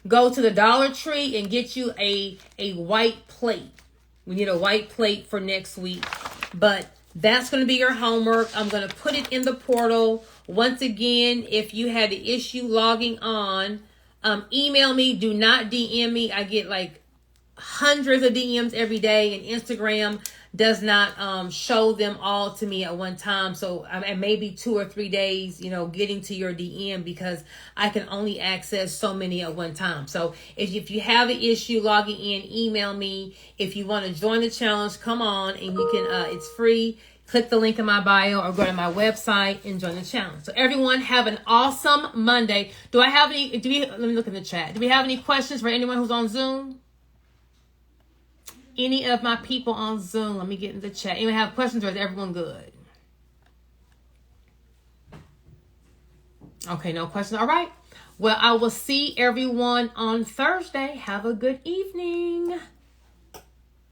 go to the Dollar Tree and get you a white plate. We need a white plate for next week, but that's going to be your homework. I'm going to put it in the portal. Once again, if you had the issue logging on, email me. Do not DM me. I get like hundreds of DMs every day, and Instagram does not show them all to me at one time. So maybe 2 or 3 days, getting to your DM, because I can only access so many at one time. So if you have an issue logging in, email me. If you want to join the challenge, come on, and you can. It's free. Click the link in my bio or go to my website and join the challenge. So everyone, have an awesome Monday. Let me look in the chat. Do we have any questions for anyone who's on Zoom? Any of my people on Zoom? Let me get in the chat. Anyone have questions, or is everyone good? Okay, no questions. All right. Well, I will see everyone on Thursday. Have a good evening.